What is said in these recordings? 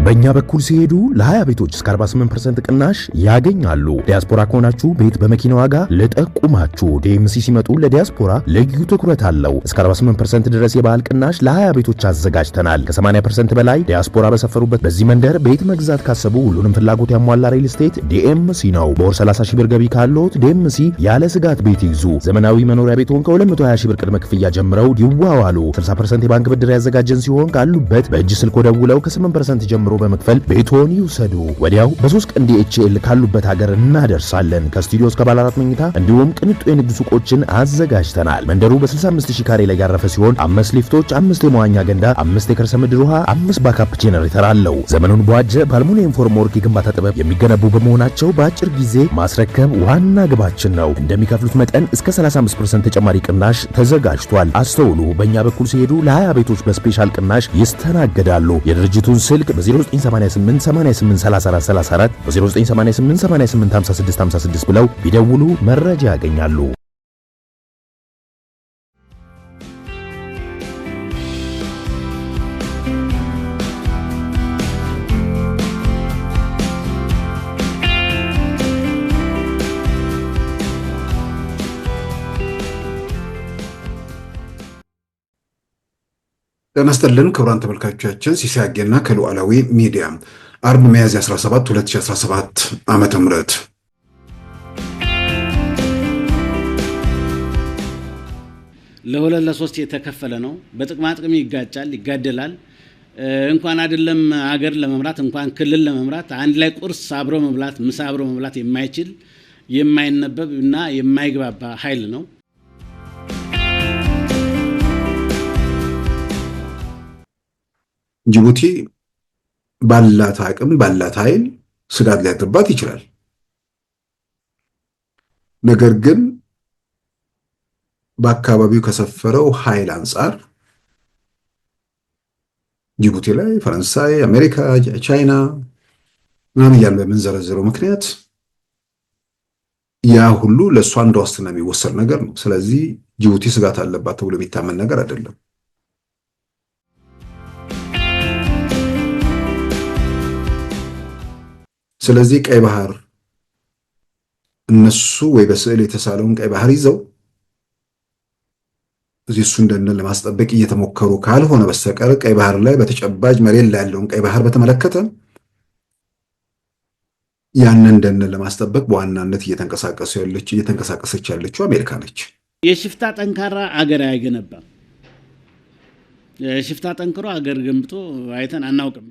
በእኛ በኩል ሲሄዱ ለ20 ቤቶች እስከ 48% ቅናሽ ያገኛሉ። ዲያስፖራ ከሆናችሁ ቤት በመኪና ዋጋ ልጠቁማችሁ። ዲኤምሲ ሲመጡ ለዲያስፖራ ልዩ ትኩረት አለው። እስከ 48% ድረስ የባህል ቅናሽ ለ20 ቤቶች አዘጋጅተናል። ከ80% በላይ ዲያስፖራ በሰፈሩበት በዚህ መንደር ቤት መግዛት ካሰቡ ሁሉንም ፍላጎት ያሟላ ሪል ስቴት ዲኤምሲ ነው። በወር 30 ሺህ ብር ገቢ ካለዎት ዲኤምሲ ያለ ስጋት ቤት ይግዙ። ዘመናዊ መኖሪያ ቤትዎን ከ220 ሺህ ብር ቅድመ ክፍያ ጀምረው ይዋዋሉ። 60% የባንክ ብድር ያዘጋጀን ሲሆን ካሉበት በእጅ ስልክ ደውለው ከ8% ጀምሮ በመክፈል ቤቶን ይውሰዱ። ወዲያው በ3 ቀን ዲኤችኤል ካሉበት ሀገር እናደርሳለን። ከስቱዲዮ እስከ ባለ 4 መኝታ እንዲሁም ቅንጡ የንግድ ሱቆችን አዘጋጅተናል። መንደሩ በ65000 ካሬ ላይ ያረፈ ሲሆን 5 ሊፍቶች፣ 5 የመዋኛ ገንዳ፣ 5 የከርሰ ምድር ውሃ፣ 5 ባካፕ ጄነሬተር አለው። ዘመኑን በዋጀ በአልሙኒየም ፎርም ወርክ የግንባታ ጥበብ የሚገነቡ በመሆናቸው በአጭር ጊዜ ማስረከብ ዋና ግባችን ነው። እንደሚከፍሉት መጠን እስከ 35% ተጨማሪ ቅናሽ ተዘጋጅቷል። አስተውሉ። በእኛ በኩል ሲሄዱ ለ20 ቤቶች በስፔሻል ቅናሽ ይስተናገዳሉ። የድርጅቱን ስልክ በ0988 883434 በ0988 885656 ብለው ቢደውሉ መረጃ ያገኛሉ። ጤና ይስጥልን ክቡራን ተመልካቾቻችን፣ ሲሳይ አጌና ከሉዓላዊ ሚዲያ አርብ ሚያዝያ 17 2017 ዓመተ ምህረት ለሁለት ለሶስት የተከፈለ ነው። በጥቅማ ጥቅም ይጋጫል፣ ይጋደላል። እንኳን አይደለም ሀገር ለመምራት እንኳን ክልል ለመምራት አንድ ላይ ቁርስ አብሮ መብላት፣ ምሳ አብሮ መብላት የማይችል የማይነበብ እና የማይግባባ ኃይል ነው። ጅቡቲ ባላት አቅም ባላት ኃይል ስጋት ሊያድርባት ይችላል። ነገር ግን በአካባቢው ከሰፈረው ኃይል አንጻር ጅቡቲ ላይ ፈረንሳይ፣ አሜሪካ፣ ቻይና ምናምን እያልን በምንዘረዝረው ምክንያት ያ ሁሉ ለእሷ እንደ ዋስትና የሚወሰድ ነገር ነው። ስለዚህ ጅቡቲ ስጋት አለባት ተብሎ የሚታመን ነገር አይደለም። ስለዚህ ቀይ ባህር እነሱ ወይ በስዕል የተሳለውን ቀይ ባህር ይዘው እዚህ እሱ እንደነ ለማስጠበቅ እየተሞከሩ ካልሆነ በስተቀር ቀይ ባህር ላይ በተጨባጭ መሬት ላይ ያለውን ቀይ ባህር በተመለከተ ያንን እንደነ ለማስጠበቅ በዋናነት እየተንቀሳቀሰች ያለችው አሜሪካ ነች። የሽፍታ ጠንካራ አገር አይገነባም። የሽፍታ ጠንክሮ አገር ገንብቶ አይተን አናውቅም።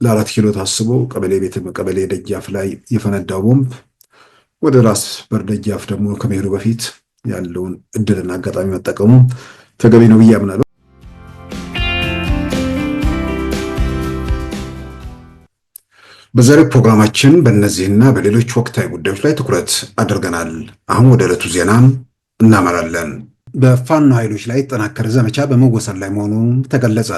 ለ4 ኪሎ ታስቦ ቀበሌ ደጃፍ ላይ የፈነዳው ቦምብ ወደ ራስ በር ደጃፍ ደግሞ ከመሄዱ በፊት ያለውን እድልና አጋጣሚ መጠቀሙ ተገቢ ነው ብዬ አምናለሁ። በዛሬው ፕሮግራማችን በእነዚህና በሌሎች ወቅታዊ ጉዳዮች ላይ ትኩረት አድርገናል። አሁን ወደ ዕለቱ ዜና እናመራለን። በፋኖ ኃይሎች ላይ የተጠናከረ ዘመቻ በመወሰድ ላይ መሆኑ ተገለጸ።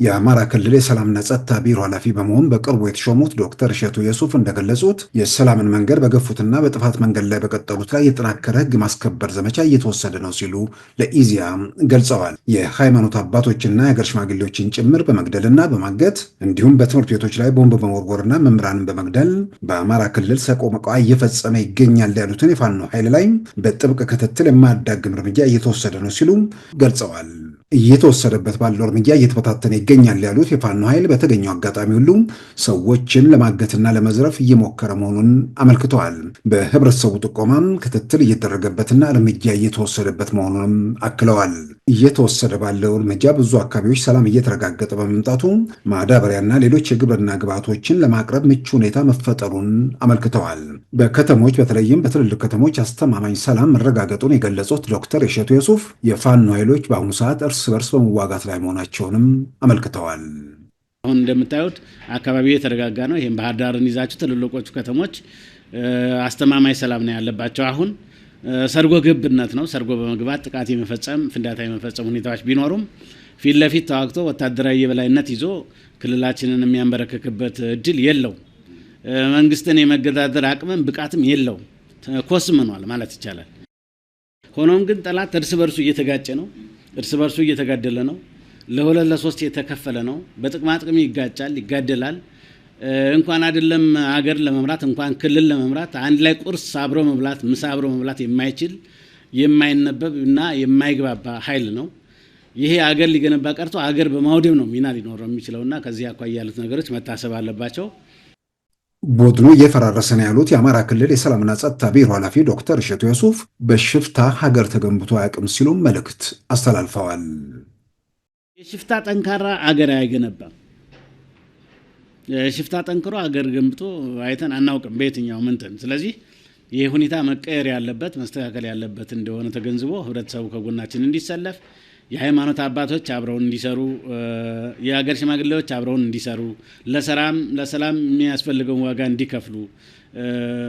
የአማራ ክልል የሰላምና ጸጥታ ቢሮ ኃላፊ በመሆን በቅርቡ የተሾሙት ዶክተር እሸቱ የሱፍ እንደገለጹት የሰላምን መንገድ በገፉትና በጥፋት መንገድ ላይ በቀጠሉት ላይ የተጠናከረ ሕግ ማስከበር ዘመቻ እየተወሰደ ነው ሲሉ ለኢዜአ ገልጸዋል። የሃይማኖት አባቶችና የሀገር ሽማግሌዎችን ጭምር በመግደልና በማገት እንዲሁም በትምህርት ቤቶች ላይ ቦምብ በመወርወርና መምህራንን በመግደል በአማራ ክልል ሰቆቃ እየፈጸመ ይገኛል ያሉትን የፋኖ ኃይል ላይ በጥብቅ ክትትል የማያዳግም እርምጃ እየተወሰደ ነው ሲሉ ገልጸዋል። እየተወሰደበት ባለው እርምጃ እየተበታተነ ይገኛል ያሉት የፋኖ ኃይል በተገኘው አጋጣሚ ሁሉ ሰዎችን ለማገትና ለመዝረፍ እየሞከረ መሆኑን አመልክተዋል። በህብረተሰቡ ጥቆማም ክትትል እየተደረገበትና እርምጃ እየተወሰደበት መሆኑንም አክለዋል። እየተወሰደ ባለው እርምጃ ብዙ አካባቢዎች ሰላም እየተረጋገጠ በመምጣቱ ማዳበሪያና ሌሎች የግብርና ግብዓቶችን ለማቅረብ ምቹ ሁኔታ መፈጠሩን አመልክተዋል። በከተሞች በተለይም በትልልቅ ከተሞች አስተማማኝ ሰላም መረጋገጡን የገለጹት ዶክተር እሸቱ የሱፍ የፋኖ ኃይሎች በአሁኑ ሰዓት እርስ በርስ በመዋጋት ላይ መሆናቸውንም አመልክተዋል። አሁን እንደምታዩት አካባቢው የተረጋጋ ነው። ይሄን ባህር ዳርን ይዛችሁ ትልልቆቹ ከተሞች አስተማማኝ ሰላም ነው ያለባቸው። አሁን ሰርጎ ገብነት ነው። ሰርጎ በመግባት ጥቃት የመፈጸም ፍንዳታ የመፈጸም ሁኔታዎች ቢኖሩም ፊት ለፊት ተዋግቶ ወታደራዊ የበላይነት ይዞ ክልላችንን የሚያንበረክክበት እድል የለው። መንግስትን የመገዳደር አቅምም ብቃትም የለው። ኮስምኗል ማለት ይቻላል። ሆኖም ግን ጠላት እርስ በርሱ እየተጋጨ ነው፣ እርስ በርሱ እየተጋደለ ነው፣ ለሁለት ለሶስት የተከፈለ ነው። በጥቅማ ጥቅም ይጋጫል፣ ይጋደላል። እንኳን አይደለም ሀገር ለመምራት እንኳን ክልል ለመምራት አንድ ላይ ቁርስ አብሮ መብላት፣ ምሳ አብሮ መብላት የማይችል የማይነበብ እና የማይግባባ ኃይል ነው። ይሄ አገር ሊገነባ ቀርቶ አገር በማውደም ነው ሚና ሊኖረው የሚችለውና ከዚህ አኳያ ያሉት ነገሮች መታሰብ አለባቸው። ቡድኑ እየፈራረሰ ነው ያሉት የአማራ ክልል የሰላምና ጸጥታ ቢሮ ኃላፊ ዶክተር እሸቱ የሱፍ በሽፍታ ሀገር ተገንብቶ አያውቅም ሲሉም መልእክት አስተላልፈዋል። የሽፍታ ጠንካራ አገር አይገነባም። የሽፍታ ጠንክሮ አገር ገንብቶ አይተን አናውቅም በየትኛው ምንትን። ስለዚህ ይህ ሁኔታ መቀየር ያለበት መስተካከል ያለበት እንደሆነ ተገንዝቦ ህብረተሰቡ ከጎናችን እንዲሰለፍ፣ የሃይማኖት አባቶች አብረውን እንዲሰሩ፣ የሀገር ሽማግሌዎች አብረውን እንዲሰሩ፣ ለሰላም የሚያስፈልገውን ዋጋ እንዲከፍሉ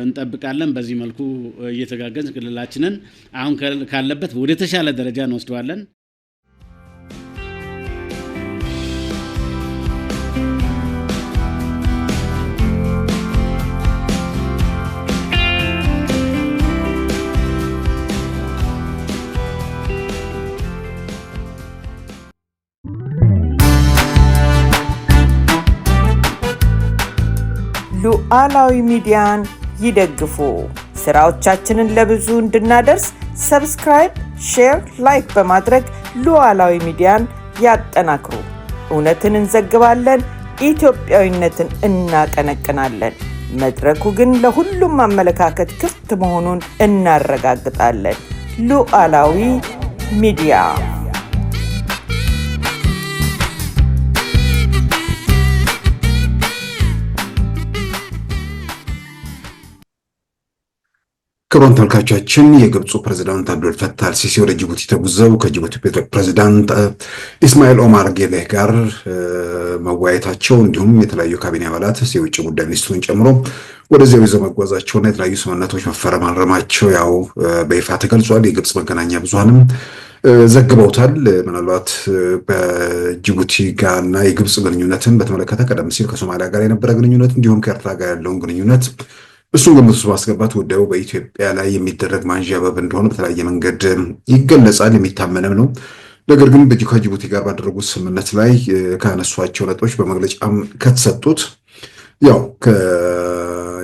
እንጠብቃለን። በዚህ መልኩ እየተጋገዝን ክልላችንን አሁን ካለበት ወደ ተሻለ ደረጃ እንወስደዋለን። ሉዓላዊ ሚዲያን ይደግፉ። ስራዎቻችንን ለብዙ እንድናደርስ ሰብስክራይብ፣ ሼር፣ ላይክ በማድረግ ሉዓላዊ ሚዲያን ያጠናክሩ። እውነትን እንዘግባለን፣ ኢትዮጵያዊነትን እናቀነቅናለን። መድረኩ ግን ለሁሉም አመለካከት ክፍት መሆኑን እናረጋግጣለን። ሉዓላዊ ሚዲያ ክቡራን ተመልካቾቻችን የግብፁ ፕሬዝዳንት አብዱል ፈታህ አልሲሲ ወደ ጅቡቲ ተጉዘው ከጅቡቲ ፕሬዝዳንት ኢስማኤል ኦማር ጌሌህ ጋር መወያየታቸው እንዲሁም የተለያዩ ካቢኔ አባላት የውጭ ጉዳይ ሚኒስትሩን ጨምሮ ወደዚያው ይዘው መጓዛቸውና የተለያዩ ስምምነቶች መፈረማቸው ያው በይፋ ተገልጿል። የግብፅ መገናኛ ብዙሃንም ዘግበውታል። ምናልባት በጅቡቲ ጋርና የግብፅ ግንኙነትን በተመለከተ ቀደም ሲል ከሶማሊያ ጋር የነበረ ግንኙነት እንዲሁም ከኤርትራ ጋር ያለውን ግንኙነት እሱን ግምት ውስጥ ማስገባት ጉዳዩ በኢትዮጵያ ላይ የሚደረግ ማንዣበብ እንደሆነ በተለያየ መንገድ ይገለጻል፣ የሚታመንም ነው። ነገር ግን ከጅቡቲ ጋር ባደረጉት ስምምነት ላይ ካነሷቸው ነጥቦች በመግለጫም ከተሰጡት ያው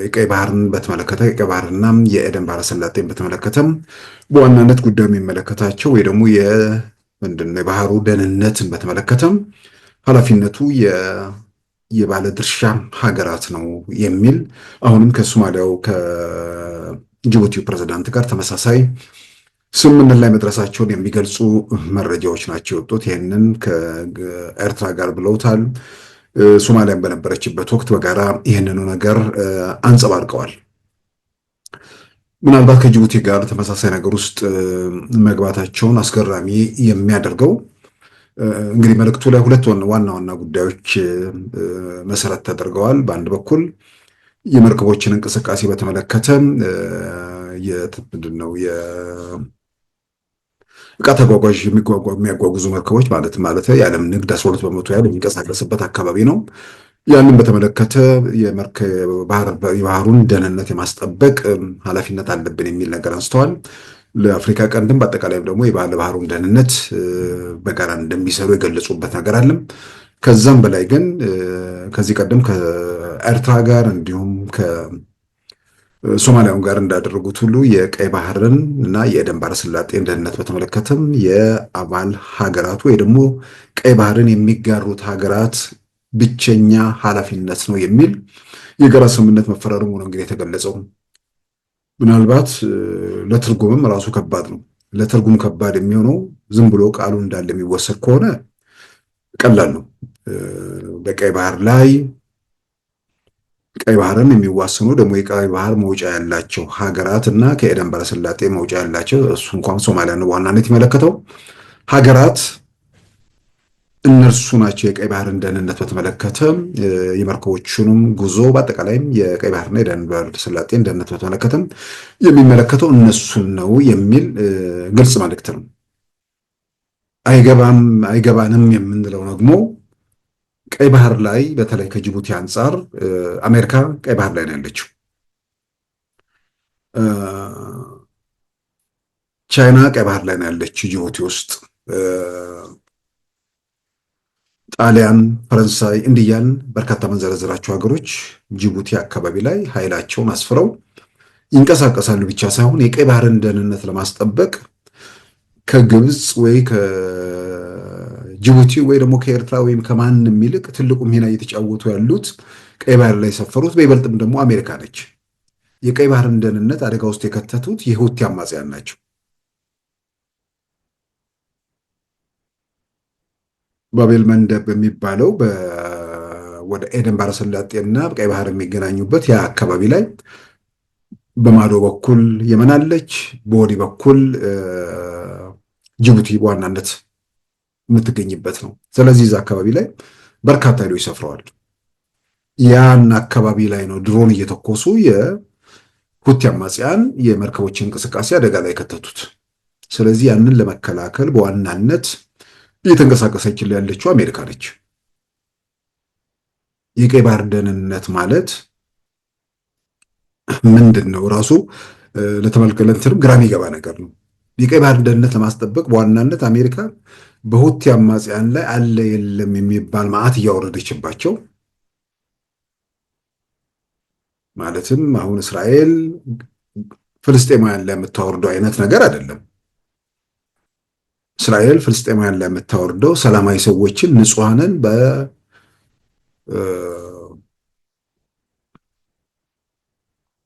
የቀይ ባህርን በተመለከተ የቀይ ባህርና የኤደን ባህረ ሰላጤን በተመለከተም በዋናነት ጉዳዩ የሚመለከታቸው ወይ ደግሞ የባህሩ ደህንነትን በተመለከተም ኃላፊነቱ የባለ ድርሻ ሀገራት ነው የሚል አሁንም ከሶማሊያው ከጅቡቲው ፕሬዝዳንት ጋር ተመሳሳይ ስምምነት ላይ መድረሳቸውን የሚገልጹ መረጃዎች ናቸው የወጡት። ይህንን ከኤርትራ ጋር ብለውታል። ሶማሊያን በነበረችበት ወቅት በጋራ ይህንኑ ነገር አንጸባርቀዋል። ምናልባት ከጅቡቲ ጋር ተመሳሳይ ነገር ውስጥ መግባታቸውን አስገራሚ የሚያደርገው እንግዲህ መልእክቱ ላይ ሁለት ዋና ዋና ጉዳዮች መሰረት ተደርገዋል። በአንድ በኩል የመርከቦችን እንቅስቃሴ በተመለከተ ምንድነው የእቃ ተጓጓዥ የሚያጓጉዙ መርከቦች ማለት የዓለም ንግድ 12 በመቶ ያህል የሚንቀሳቀስበት አካባቢ ነው። ያንን በተመለከተ የባህሩን ደህንነት የማስጠበቅ ኃላፊነት አለብን የሚል ነገር አንስተዋል። ለአፍሪካ ቀንድም በአጠቃላይም ደግሞ የባህሩን ደህንነት በጋራ እንደሚሰሩ የገለጹበት ነገር አለም። ከዛም በላይ ግን ከዚህ ቀደም ከኤርትራ ጋር እንዲሁም ከሶማሊያውን ጋር እንዳደረጉት ሁሉ የቀይ ባህርን እና የኤደን ባህረ ሰላጤን ደህንነት በተመለከተም የአባል ሀገራቱ ወይ ደግሞ ቀይ ባህርን የሚጋሩት ሀገራት ብቸኛ ኃላፊነት ነው የሚል የጋራ ስምምነት መፈራረሙ ነው እንግዲህ የተገለጸው። ምናልባት ለትርጉምም ራሱ ከባድ ነው። ለትርጉም ከባድ የሚሆነው ዝም ብሎ ቃሉ እንዳለ የሚወሰድ ከሆነ ቀላል ነው። በቀይ ባህር ላይ ቀይ ባህርን የሚዋሰኑ ደግሞ የቀይ ባህር መውጫ ያላቸው ሀገራት እና ከኤደን ባህረ ሰላጤ መውጫ ያላቸው እሱ እንኳን ሶማሊያን በዋናነት የሚመለከተው ሀገራት እነርሱ ናቸው። የቀይ ባህርን ደህንነት በተመለከተ የመርከቦቹንም ጉዞ በአጠቃላይም የቀይ ባህርና የኤደን ባህረ ሰላጤን ደህንነት በተመለከተ የሚመለከተው እነሱን ነው የሚል ግልጽ መልእክት ነው። አይገባንም የምንለው ደግሞ ቀይ ባህር ላይ በተለይ ከጅቡቲ አንጻር አሜሪካ ቀይ ባህር ላይ ነው ያለችው። ቻይና ቀይ ባህር ላይ ነው ያለችው፣ ጅቡቲ ውስጥ ጣሊያን፣ ፈረንሳይ እንዲያን በርካታ መንዘረዘራቸው ሀገሮች ጅቡቲ አካባቢ ላይ ኃይላቸውን አስፍረው ይንቀሳቀሳሉ ብቻ ሳይሆን የቀይ ባህርን ደህንነት ለማስጠበቅ ከግብፅ ወይ ከጅቡቲ ወይ ደግሞ ከኤርትራ ወይም ከማንም ይልቅ ትልቁ ሚና እየተጫወቱ ያሉት ቀይ ባህር ላይ የሰፈሩት በይበልጥም ደግሞ አሜሪካ ነች። የቀይ ባህርን ደህንነት አደጋ ውስጥ የከተቱት የሁቲ አማጽያን ናቸው። ባቤል መንደብ በሚባለው ወደ ኤደን ባህረ ሰላጤና ቀይ ባህር የሚገናኙበት ያ አካባቢ ላይ በማዶ በኩል የመን አለች፣ በወዲህ በኩል ጅቡቲ በዋናነት የምትገኝበት ነው። ስለዚህ እዛ አካባቢ ላይ በርካታ ኃይሎች ሰፍረዋል። ያን አካባቢ ላይ ነው ድሮን እየተኮሱ የሁቲ አማጽያን የመርከቦች እንቅስቃሴ አደጋ ላይ ከተቱት። ስለዚህ ያንን ለመከላከል በዋናነት እየተንቀሳቀሰችል ያለችው አሜሪካ ነች። የቀይ ባህር ደህንነት ማለት ምንድን ነው? ራሱ ለተመልከለንትንም ግራ የሚገባ ነገር ነው። የቀይ ባህር ደህንነት ለማስጠበቅ በዋናነት አሜሪካ በሁቲ አማጽያን ላይ አለ የለም የሚባል መዓት እያወረደችባቸው፣ ማለትም አሁን እስራኤል ፍልስጤማውያን ላይ የምታወርደው አይነት ነገር አይደለም። እስራኤል ፍልስጤማውያን ላይ የምታወርደው ሰላማዊ ሰዎችን ንጹሐንን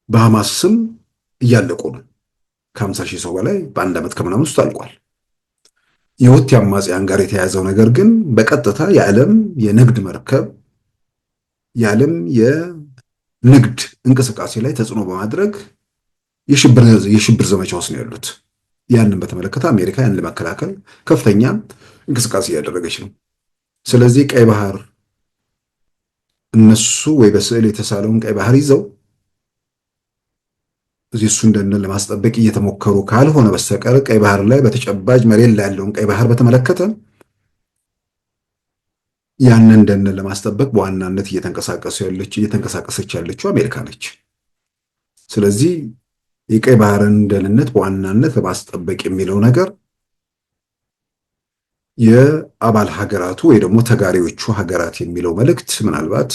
በሐማስ ስም እያለቁ ነው። ከ50 ሺህ ሰው በላይ በአንድ ዓመት ከምናምን ውስጥ አልቋል። የሁቲ አማጽያን ጋር የተያያዘው ነገር ግን በቀጥታ የዓለም የንግድ መርከብ የዓለም የንግድ እንቅስቃሴ ላይ ተጽዕኖ በማድረግ የሽብር ዘመቻ ውስጥ ነው ያሉት። ያንን በተመለከተ አሜሪካ ያን ለመከላከል ከፍተኛ እንቅስቃሴ እያደረገች ነው። ስለዚህ ቀይ ባህር እነሱ ወይ በስዕል የተሳለውን ቀይ ባህር ይዘው እዚህ እሱን ደህንነት ለማስጠበቅ እየተሞከሩ ካልሆነ በስተቀር ቀይ ባህር ላይ በተጨባጭ መሬት ላይ ያለውን ቀይ ባህር በተመለከተ ያንን ደህንነት ለማስጠበቅ በዋናነት እየተንቀሳቀሰች ያለችው አሜሪካ ነች። ስለዚህ የቀይ ባህርን ደህንነት በዋናነት ለማስጠበቅ የሚለው ነገር የአባል ሀገራቱ ወይ ደግሞ ተጋሪዎቹ ሀገራት የሚለው መልእክት ምናልባት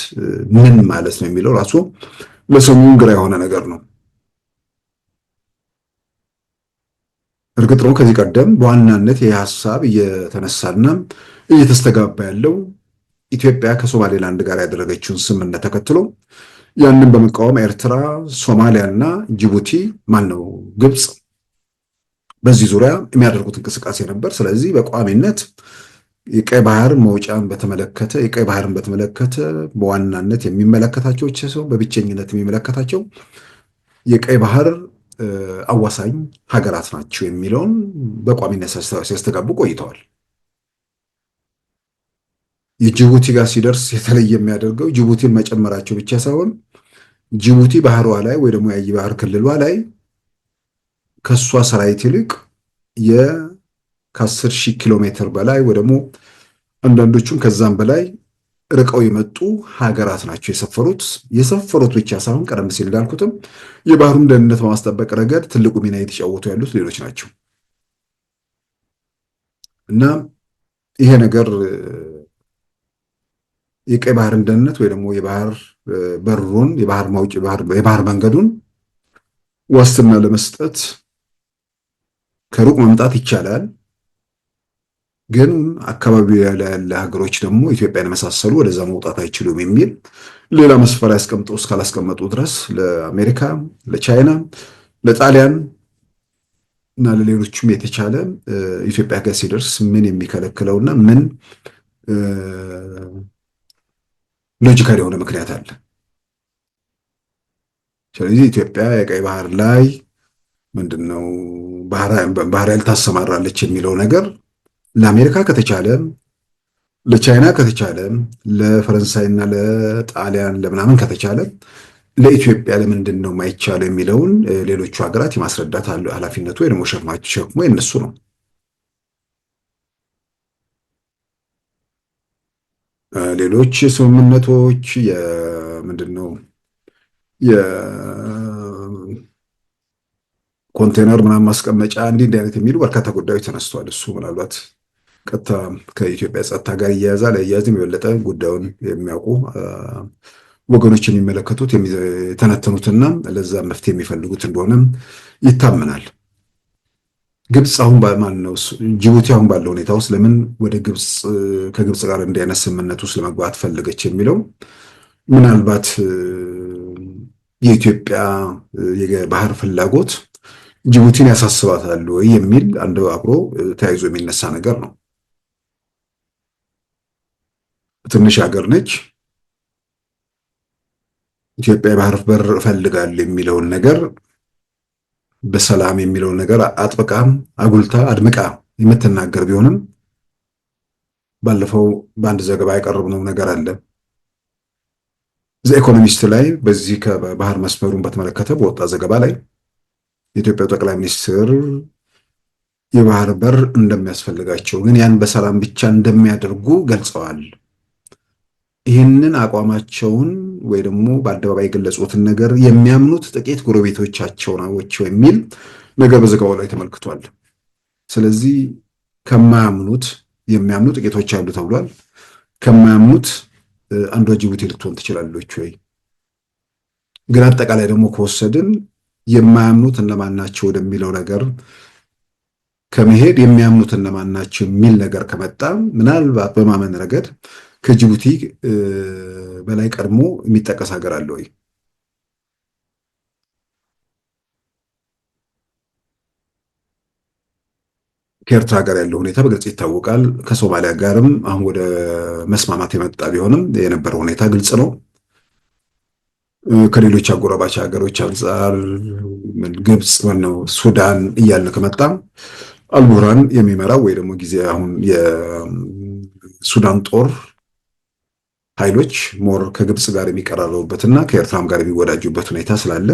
ምን ማለት ነው የሚለው ራሱ ለሰሙን ግራ የሆነ ነገር ነው። እርግጥ ነው ከዚህ ቀደም በዋናነት ይህ ሀሳብ እየተነሳና እየተስተጋባ ያለው ኢትዮጵያ ከሶማሌላንድ ጋር ያደረገችውን ስምምነት ተከትሎ ያንን በመቃወም ኤርትራ፣ ሶማሊያና ጅቡቲ ግብፅ በዚህ ዙሪያ የሚያደርጉት እንቅስቃሴ ነበር። ስለዚህ በቋሚነት የቀይ ባህር መውጫን በተመለከተ የቀይ ባህርን በተመለከተ በዋናነት የሚመለከታቸው ሰው በብቸኝነት የሚመለከታቸው የቀይ ባህር አዋሳኝ ሀገራት ናቸው የሚለውን በቋሚነት ሲያስተጋቡ ቆይተዋል። የጅቡቲ ጋር ሲደርስ የተለየ የሚያደርገው ጅቡቲን መጨመራቸው ብቻ ሳይሆን ጅቡቲ ባህሯ ላይ ወይ ደግሞ የአይ ባህር ክልሏ ላይ ከሷ ሰራዊት ይልቅ ከ10,000 ኪሎ ሜትር በላይ ወይ ደግሞ አንዳንዶቹም ከዛም በላይ ርቀው የመጡ ሀገራት ናቸው የሰፈሩት ብቻ ሳይሆን ቀደም ሲል እንዳልኩትም የባህሩን ደህንነት በማስጠበቅ ረገድ ትልቁ ሚና የተጫወቱ ያሉት ሌሎች ናቸው እና ይሄ ነገር የቀይ ባህርን ደህንነት ወይ ደግሞ የባህር በሩን የባህር መንገዱን ዋስትና ለመስጠት ከሩቅ መምጣት ይቻላል። ግን አካባቢ ያለ ሀገሮች ደግሞ ኢትዮጵያን የመሳሰሉ ወደዛ መውጣት አይችሉም የሚል ሌላ መስፈሪያ እስካላስቀመጡ ድረስ ለአሜሪካ፣ ለቻይና፣ ለጣሊያን እና ለሌሎችም የተቻለ ኢትዮጵያ ጋር ሲደርስ ምን የሚከለክለውና ምን ሎጂካል የሆነ ምክንያት አለ። ስለዚህ ኢትዮጵያ የቀይ ባህር ላይ ምንድነው ባህር ኃይል ታሰማራለች የሚለው ነገር ለአሜሪካ ከተቻለ፣ ለቻይና ከተቻለ፣ ለፈረንሳይና ለጣሊያን ለምናምን ከተቻለ ለኢትዮጵያ ለምንድን ነው የማይቻለው የሚለውን ሌሎቹ ሀገራት የማስረዳት ኃላፊነቱ ወይ ደግሞ ሸክሙ የነሱ ነው። ሌሎች ስምምነቶች ምንድነው ኮንቴነር ምናምን ማስቀመጫ እንዲህ አይነት የሚሉ በርካታ ጉዳዮች ተነስተዋል። እሱ ምናልባት ቀጥታ ከኢትዮጵያ ጸጥታ ጋር እያያዛል አያያዝም የበለጠ ጉዳዩን የሚያውቁ ወገኖች የሚመለከቱት የተነተኑትና ለዛ መፍትሄ የሚፈልጉት እንደሆነ ይታመናል። ግብፅ አሁን ማን ነው ጅቡቲ አሁን ባለው ሁኔታ ውስጥ ለምን ወደ ግብፅ ከግብፅ ጋር እንዲህ አይነት ስምምነት ውስጥ ለመግባት ፈለገች የሚለው ምናልባት የኢትዮጵያ የባህር ፍላጎት ጅቡቲን ያሳስባታል ወይ የሚል አንድ አብሮ ተያይዞ የሚነሳ ነገር ነው። ትንሽ ሀገር ነች። ኢትዮጵያ የባህር በር እፈልጋለሁ የሚለውን ነገር በሰላም የሚለውን ነገር አጥብቃ አጉልታ አድምቃ የምትናገር ቢሆንም ባለፈው በአንድ ዘገባ ያቀረብነው ነገር አለ። ኢኮኖሚስት ላይ በዚህ ከባህር መስመሩን በተመለከተ በወጣ ዘገባ ላይ የኢትዮጵያ ጠቅላይ ሚኒስትር የባህር በር እንደሚያስፈልጋቸው ግን ያን በሰላም ብቻ እንደሚያደርጉ ገልጸዋል። ይህንን አቋማቸውን ወይ ደግሞ በአደባባይ የገለጹትን ነገር የሚያምኑት ጥቂት ጎረቤቶቻቸው ናቸው የሚል ነገር በዘገባው ላይ ተመልክቷል። ስለዚህ ከማያምኑት የሚያምኑ ጥቂቶች አሉ ተብሏል። ከማያምኑት አንዷ ጅቡቲ ልትሆን ትችላለች ወይ? ግን አጠቃላይ ደግሞ ከወሰድን የማያምኑት እነማን ናቸው ወደሚለው ነገር ከመሄድ የሚያምኑት እነማን ናቸው የሚል ነገር ከመጣ ምናልባት በማመን ረገድ ከጅቡቲ በላይ ቀድሞ የሚጠቀስ ሀገር አለ ወይ? ከኤርትራ ጋር ያለው ሁኔታ በግልጽ ይታወቃል። ከሶማሊያ ጋርም አሁን ወደ መስማማት የመጣ ቢሆንም የነበረው ሁኔታ ግልጽ ነው። ከሌሎች አጎራባች ሀገሮች አንጻር ግብፅ ነው ሱዳን እያለ ከመጣ አልቡርሃን የሚመራው ወይ ደግሞ ጊዜ አሁን የሱዳን ጦር ኃይሎች ሞር ከግብፅ ጋር የሚቀራረቡበትና ከኤርትራም ጋር የሚወዳጁበት ሁኔታ ስላለ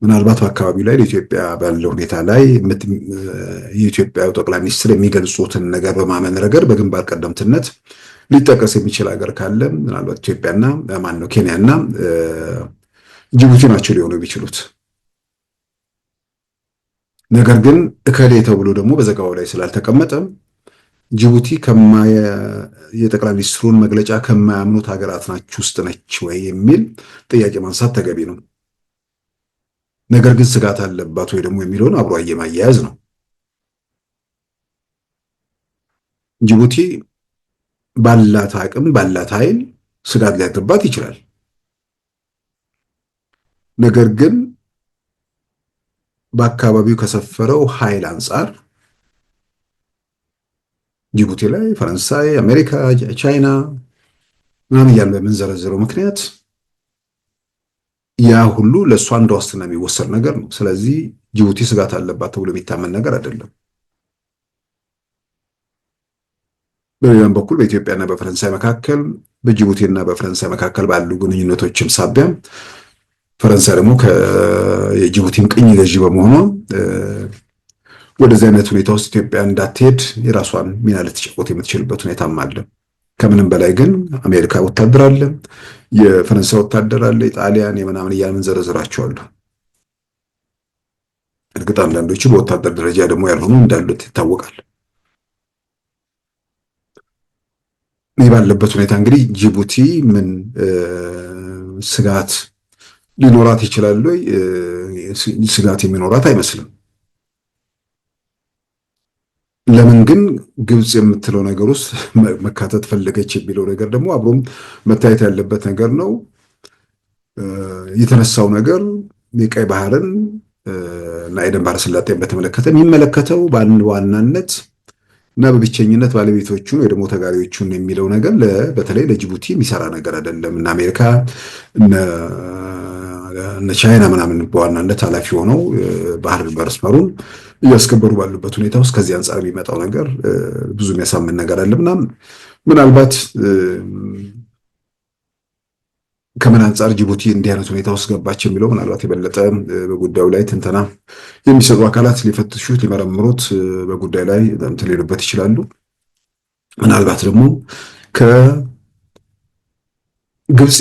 ምናልባት በአካባቢው ላይ ለኢትዮጵያ ባለው ሁኔታ ላይ የኢትዮጵያ ጠቅላይ ሚኒስትር የሚገልጹትን ነገር በማመን ረገድ በግንባር ቀደምትነት ሊጠቀስ የሚችል ሀገር ካለ ምናልባት ኢትዮጵያና ማነው ኬንያና ጅቡቲ ናቸው ሊሆኑ የሚችሉት። ነገር ግን እከሌ ተብሎ ደግሞ በዘገባው ላይ ስላልተቀመጠ ጅቡቲ የጠቅላይ ሚኒስትሩን መግለጫ ከማያምኑት ሀገራት ናችሁ ውስጥ ነች ወይ የሚል ጥያቄ ማንሳት ተገቢ ነው። ነገር ግን ስጋት አለባት ወይ ደግሞ የሚለውን አብሮ ማያያዝ ነው። ጅቡቲ ባላት አቅም ባላት ኃይል ስጋት ሊያድርባት ይችላል። ነገር ግን በአካባቢው ከሰፈረው ኃይል አንጻር ጅቡቲ ላይ ፈረንሳይ፣ አሜሪካ፣ ቻይና ምናምን እያልን በምንዘረዝረው ምክንያት ያ ሁሉ ለእሷ እንደ ዋስትና የሚወሰድ ነገር ነው። ስለዚህ ጅቡቲ ስጋት አለባት ተብሎ የሚታመን ነገር አይደለም። በሌላም በኩል በኢትዮጵያና በፈረንሳይ መካከል በጅቡቲና በፈረንሳይ መካከል ባሉ ግንኙነቶችም ሳቢያ ፈረንሳይ ደግሞ የጅቡቲም ቅኝ ገዢ በመሆኗ ወደዚህ አይነት ሁኔታ ውስጥ ኢትዮጵያ እንዳትሄድ የራሷን ሚና ልትጫወት የምትችልበት ሁኔታም አለ። ከምንም በላይ ግን አሜሪካ ወታደር አለ፣ የፈረንሳይ ወታደር አለ፣ የጣሊያን የምናምን እያልን ዘረዝራቸዋለሁ። እርግጥ አንዳንዶቹ በወታደር ደረጃ ደግሞ ያልሆኑ እንዳሉት ይታወቃል። ይህ ባለበት ሁኔታ እንግዲህ ጅቡቲ ምን ስጋት ሊኖራት ይችላል ወይ? ስጋት የሚኖራት አይመስልም። ለምን ግን ግብፅ የምትለው ነገር ውስጥ መካተት ፈለገች የሚለው ነገር ደግሞ አብሮም መታየት ያለበት ነገር ነው። የተነሳው ነገር የቀይ ባህርን እና የኤደን ባህረ ሰላጤን በተመለከተ የሚመለከተው በዋናነት እና በብቸኝነት ባለቤቶቹን ወይ ደግሞ ተጋሪዎቹን የሚለው ነገር በተለይ ለጅቡቲ የሚሰራ ነገር አይደለም። እና አሜሪካ እነ ቻይና ምናምን በዋናነት ኃላፊ ሆነው ባህር መስመሩን እያስከበሩ ባሉበት ሁኔታ ውስጥ ከዚህ አንጻር የሚመጣው ነገር ብዙ የሚያሳምን ነገር አለ። ምናልባት ከምን አንጻር ጅቡቲ እንዲህ አይነት ሁኔታ ውስጥ ገባች የሚለው ምናልባት የበለጠ በጉዳዩ ላይ ትንተና የሚሰጡ አካላት ሊፈትሹት ሊመረምሩት በጉዳይ ላይ እንትን ሊሉበት ይችላሉ። ምናልባት ደግሞ ከግብፅ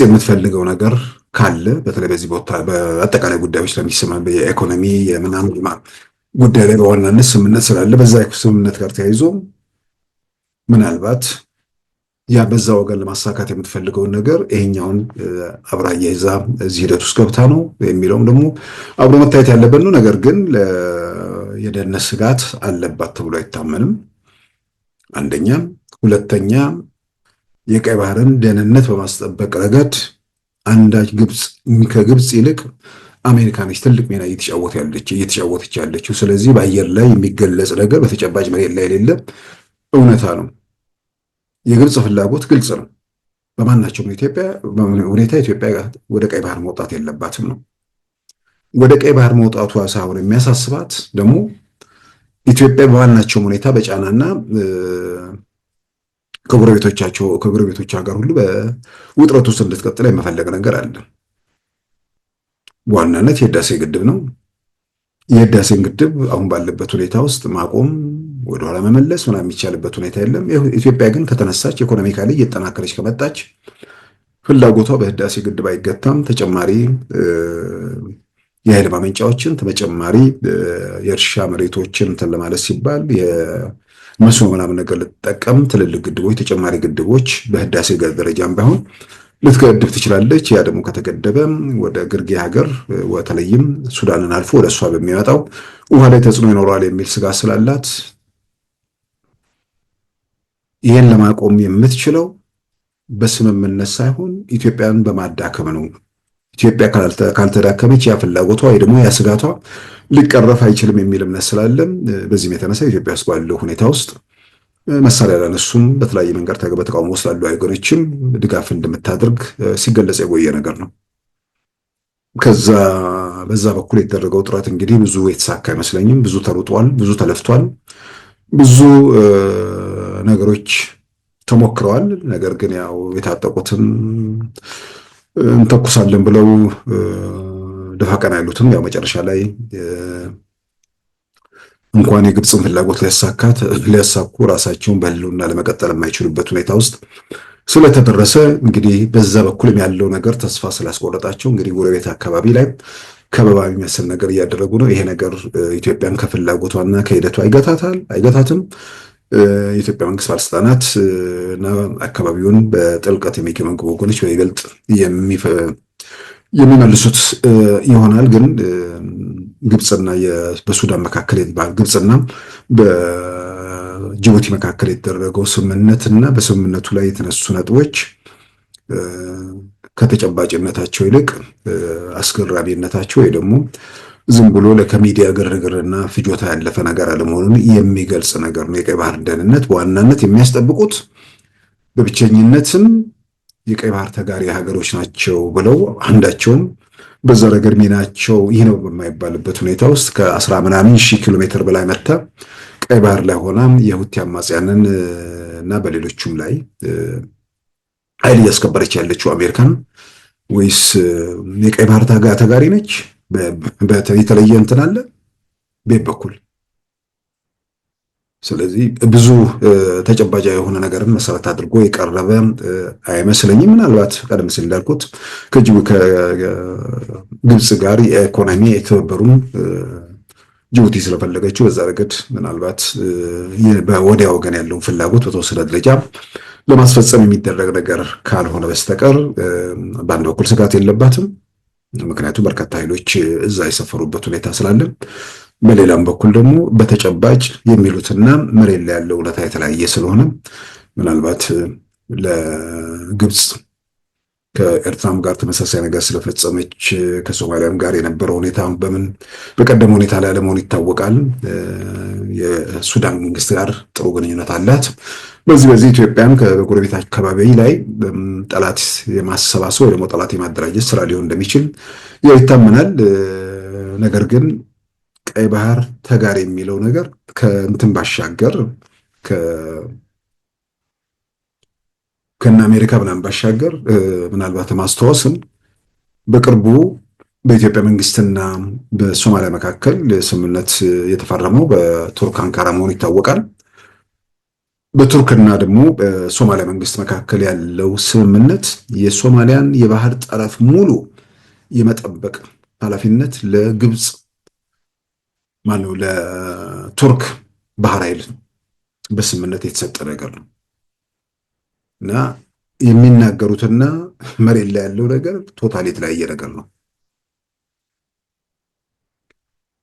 የምትፈልገው ነገር ካለ በተለይ በዚህ ቦታ በአጠቃላይ ጉዳዮች ለሚሰማ የኢኮኖሚ የምናምን ጉዳይ ላይ በዋናነት ስምምነት ስላለ በዛ ስምምነት ጋር ተያይዞ ምናልባት ያ በዛ ወገን ለማሳካት የምትፈልገውን ነገር ይሄኛውን አብራ እየይዛ እዚህ ሂደት ውስጥ ገብታ ነው የሚለውም ደግሞ አብሮ መታየት ያለበት ነው። ነገር ግን የደህንነት ስጋት አለባት ተብሎ አይታመንም። አንደኛ፣ ሁለተኛ የቀይ ባህርን ደህንነት በማስጠበቅ ረገድ አንዳች ከግብፅ ይልቅ አሜሪካ ነች ትልቅ ሚና እየተጫወተች ያለችው። ስለዚህ በአየር ላይ የሚገለጽ ነገር በተጨባጭ መሬት ላይ የሌለ እውነታ ነው። የግብፅ ፍላጎት ግልጽ ነው። በማናቸውም ሁኔታ ኢትዮጵያ ወደ ቀይ ባህር መውጣት የለባትም ነው። ወደ ቀይ ባህር መውጣቷ ሳይሆን የሚያሳስባት ደግሞ ኢትዮጵያ በማናቸውም ሁኔታ በጫናና ከጎረቤቶቿ ጋር ሁሉ በውጥረት ውስጥ እንድትቀጥል የመፈለግ ነገር አለ። በዋናነት የህዳሴ ግድብ ነው። የህዳሴን ግድብ አሁን ባለበት ሁኔታ ውስጥ ማቆም ወደኋላ መመለስ ምናምን የሚቻልበት ሁኔታ የለም። ኢትዮጵያ ግን ከተነሳች ኢኮኖሚካሊ እየተጠናከረች ከመጣች ፍላጎቷ በህዳሴ ግድብ አይገታም። ተጨማሪ የኃይል ማመንጫዎችን ተጨማሪ የእርሻ መሬቶችን እንትን ለማለት ሲባል የመስኖ ምናምን ነገር ልትጠቀም ትልልቅ ግድቦች ተጨማሪ ግድቦች በህዳሴ ደረጃም ባይሆን ልትገድብ ትችላለች። ያ ደግሞ ከተገደበ ወደ ግርጌ ሀገር በተለይም ሱዳንን አልፎ ወደ እሷ በሚመጣው ውሃ ላይ ተጽዕኖ ይኖረዋል የሚል ስጋት ስላላት ይህን ለማቆም የምትችለው በስምምነት ሳይሆን ኢትዮጵያን በማዳከም ነው። ኢትዮጵያ ካልተዳከመች ያ ፍላጎቷ ወይ ደግሞ ያ ስጋቷ ሊቀረፍ አይችልም የሚል እምነት ስላለም በዚህም የተነሳ ኢትዮጵያ ውስጥ ባለው ሁኔታ ውስጥ መሳሪያ ላነሱም በተለያየ መንገድ በተቃውሞ ውስጥ ላሉ ወገኖችም ድጋፍ እንደምታደርግ ሲገለጽ የቆየ ነገር ነው። በዛ በኩል የተደረገው ጥረት እንግዲህ ብዙ የተሳካ አይመስለኝም። ብዙ ተሩጧል፣ ብዙ ተለፍቷል፣ ብዙ ነገሮች ተሞክረዋል። ነገር ግን ያው የታጠቁትን እንተኩሳለን ብለው ደፋ ቀና ያሉትም ያው መጨረሻ ላይ እንኳን የግብፅን ፍላጎት ሊያሳኩ ራሳቸውን በህልውና ለመቀጠል የማይችሉበት ሁኔታ ውስጥ ስለተደረሰ እንግዲህ በዛ በኩልም ያለው ነገር ተስፋ ስላስቆረጣቸው እንግዲህ ጎረቤት አካባቢ ላይ ከበባ የሚመስል ነገር እያደረጉ ነው። ይሄ ነገር ኢትዮጵያን ከፍላጎቷና ከሂደቷ አይገታትም። የኢትዮጵያ መንግስት ባለስልጣናት እና አካባቢውን በጥልቀት የሚገመግሙ ወገኖች በይበልጥ የሚመልሱት ይሆናል። ግን ግብፅና በሱዳን መካከል ግብፅና በጅቡቲ መካከል የተደረገው ስምምነትና በስምምነቱ ላይ የተነሱ ነጥቦች ከተጨባጭነታቸው ይልቅ አስገራሚነታቸው ወይ ደግሞ ዝም ብሎ ከሚዲያ ግርግርና ፍጆታ ያለፈ ነገር አለመሆኑን የሚገልጽ ነገር ነው። የቀይ ባህር ደህንነት በዋናነት የሚያስጠብቁት በብቸኝነትም የቀይ ባህር ተጋሪ ሀገሮች ናቸው ብለው አንዳቸውም በዛ ረገድ ሚናቸው ይህ ነው በማይባልበት ሁኔታ ውስጥ ከ10 ምናምን ሺህ ኪሎ ሜትር በላይ መታ ቀይ ባህር ላይ ሆና የሁቲ አማጽያንን እና በሌሎቹም ላይ ኃይል እያስከበረች ያለችው አሜሪካን ወይስ የቀይ ባህር ተጋሪ ነች? የተለየ እንትን አለ ቤት በኩል። ስለዚህ ብዙ ተጨባጭ የሆነ ነገርን መሰረት አድርጎ የቀረበ አይመስለኝም። ምናልባት ቀደም ሲል እንዳልኩት ከግብፅ ጋር የኢኮኖሚ የተባበሩን ጅቡቲ ስለፈለገችው በዛ ረገድ ምናልባት በወዲያ ወገን ያለውን ፍላጎት በተወሰነ ደረጃ ለማስፈጸም የሚደረግ ነገር ካልሆነ በስተቀር በአንድ በኩል ስጋት የለባትም። ምክንያቱም በርካታ ኃይሎች እዛ የሰፈሩበት ሁኔታ ስላለ፣ በሌላም በኩል ደግሞ በተጨባጭ የሚሉትና መሬት ላይ ያለው እውነታ የተለያየ ስለሆነ ምናልባት ለግብፅ ከኤርትራም ጋር ተመሳሳይ ነገር ስለፈጸመች ከሶማሊያም ጋር የነበረው ሁኔታ በቀደም ሁኔታ ላይ አለመሆኑ ይታወቃል። የሱዳን መንግስት ጋር ጥሩ ግንኙነት አላት። በዚህ ኢትዮጵያን ከጎረቤት አካባቢ ላይ ጠላት የማሰባሰብ ወይ ደግሞ ጠላት የማደራጀት ስራ ሊሆን እንደሚችል ይታመናል። ነገር ግን ቀይ ባህር ተጋሪ የሚለው ነገር ከእንትን ባሻገር ከነ አሜሪካ ምናምን ባሻገር ምናልባት ማስተዋወስም በቅርቡ በኢትዮጵያ መንግስትና በሶማሊያ መካከል ስምምነት የተፈረመው በቱርክ አንካራ መሆኑ ይታወቃል። በቱርክና ደግሞ በሶማሊያ መንግስት መካከል ያለው ስምምነት የሶማሊያን የባህር ጠረፍ ሙሉ የመጠበቅ ኃላፊነት ለግብፅ ማነው ለቱርክ ባህር ኃይል በስምምነት የተሰጠ ነገር ነው እና የሚናገሩትና መሬት ላይ ያለው ነገር ቶታሊ የተለያየ ነገር ነው።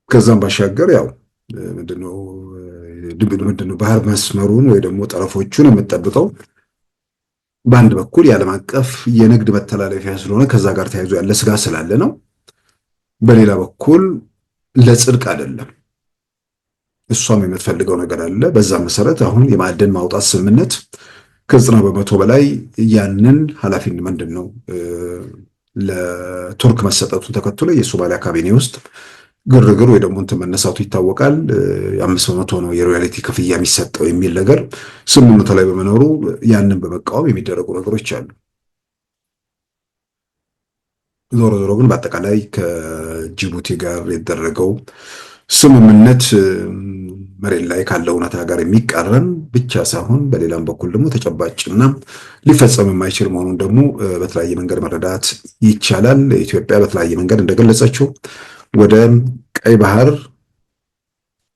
ከዛም ባሻገር ያው ምንድነው ባህር መስመሩን ወይ ደግሞ ጠረፎቹን የምጠብቀው በአንድ በኩል የዓለም አቀፍ የንግድ መተላለፊያ ስለሆነ ከዛ ጋር ተያይዞ ያለ ስጋት ስላለ ነው። በሌላ በኩል ለጽድቅ አይደለም። እሷም የምትፈልገው ነገር አለ። በዛ መሰረት አሁን የማዕድን ማውጣት ስምምነት ከ90% በላይ ያንን ኃላፊነት ምንድነው ለቱርክ መሰጠቱን ተከትሎ የሶማሊያ ካቢኔ ውስጥ ግርግር ወይ ደግሞ እንትን መነሳቱ ይታወቃል። 5% ነው የሮያሊቲ ክፍያ የሚሰጠው የሚል ነገር ስምምነቱ ላይ በመኖሩ ያንን በመቃወም የሚደረጉ ነገሮች አሉ። ዞሮ ዞሮ ግን በአጠቃላይ ከጅቡቲ ጋር የተደረገው ስምምነት መሬት ላይ ካለው እውነታ ጋር የሚቃረን ብቻ ሳይሆን በሌላም በኩል ደግሞ ተጨባጭና ሊፈጸም የማይችል መሆኑን ደግሞ በተለያየ መንገድ መረዳት ይቻላል። ኢትዮጵያ በተለያየ መንገድ እንደገለጸችው ወደ ቀይ ባህር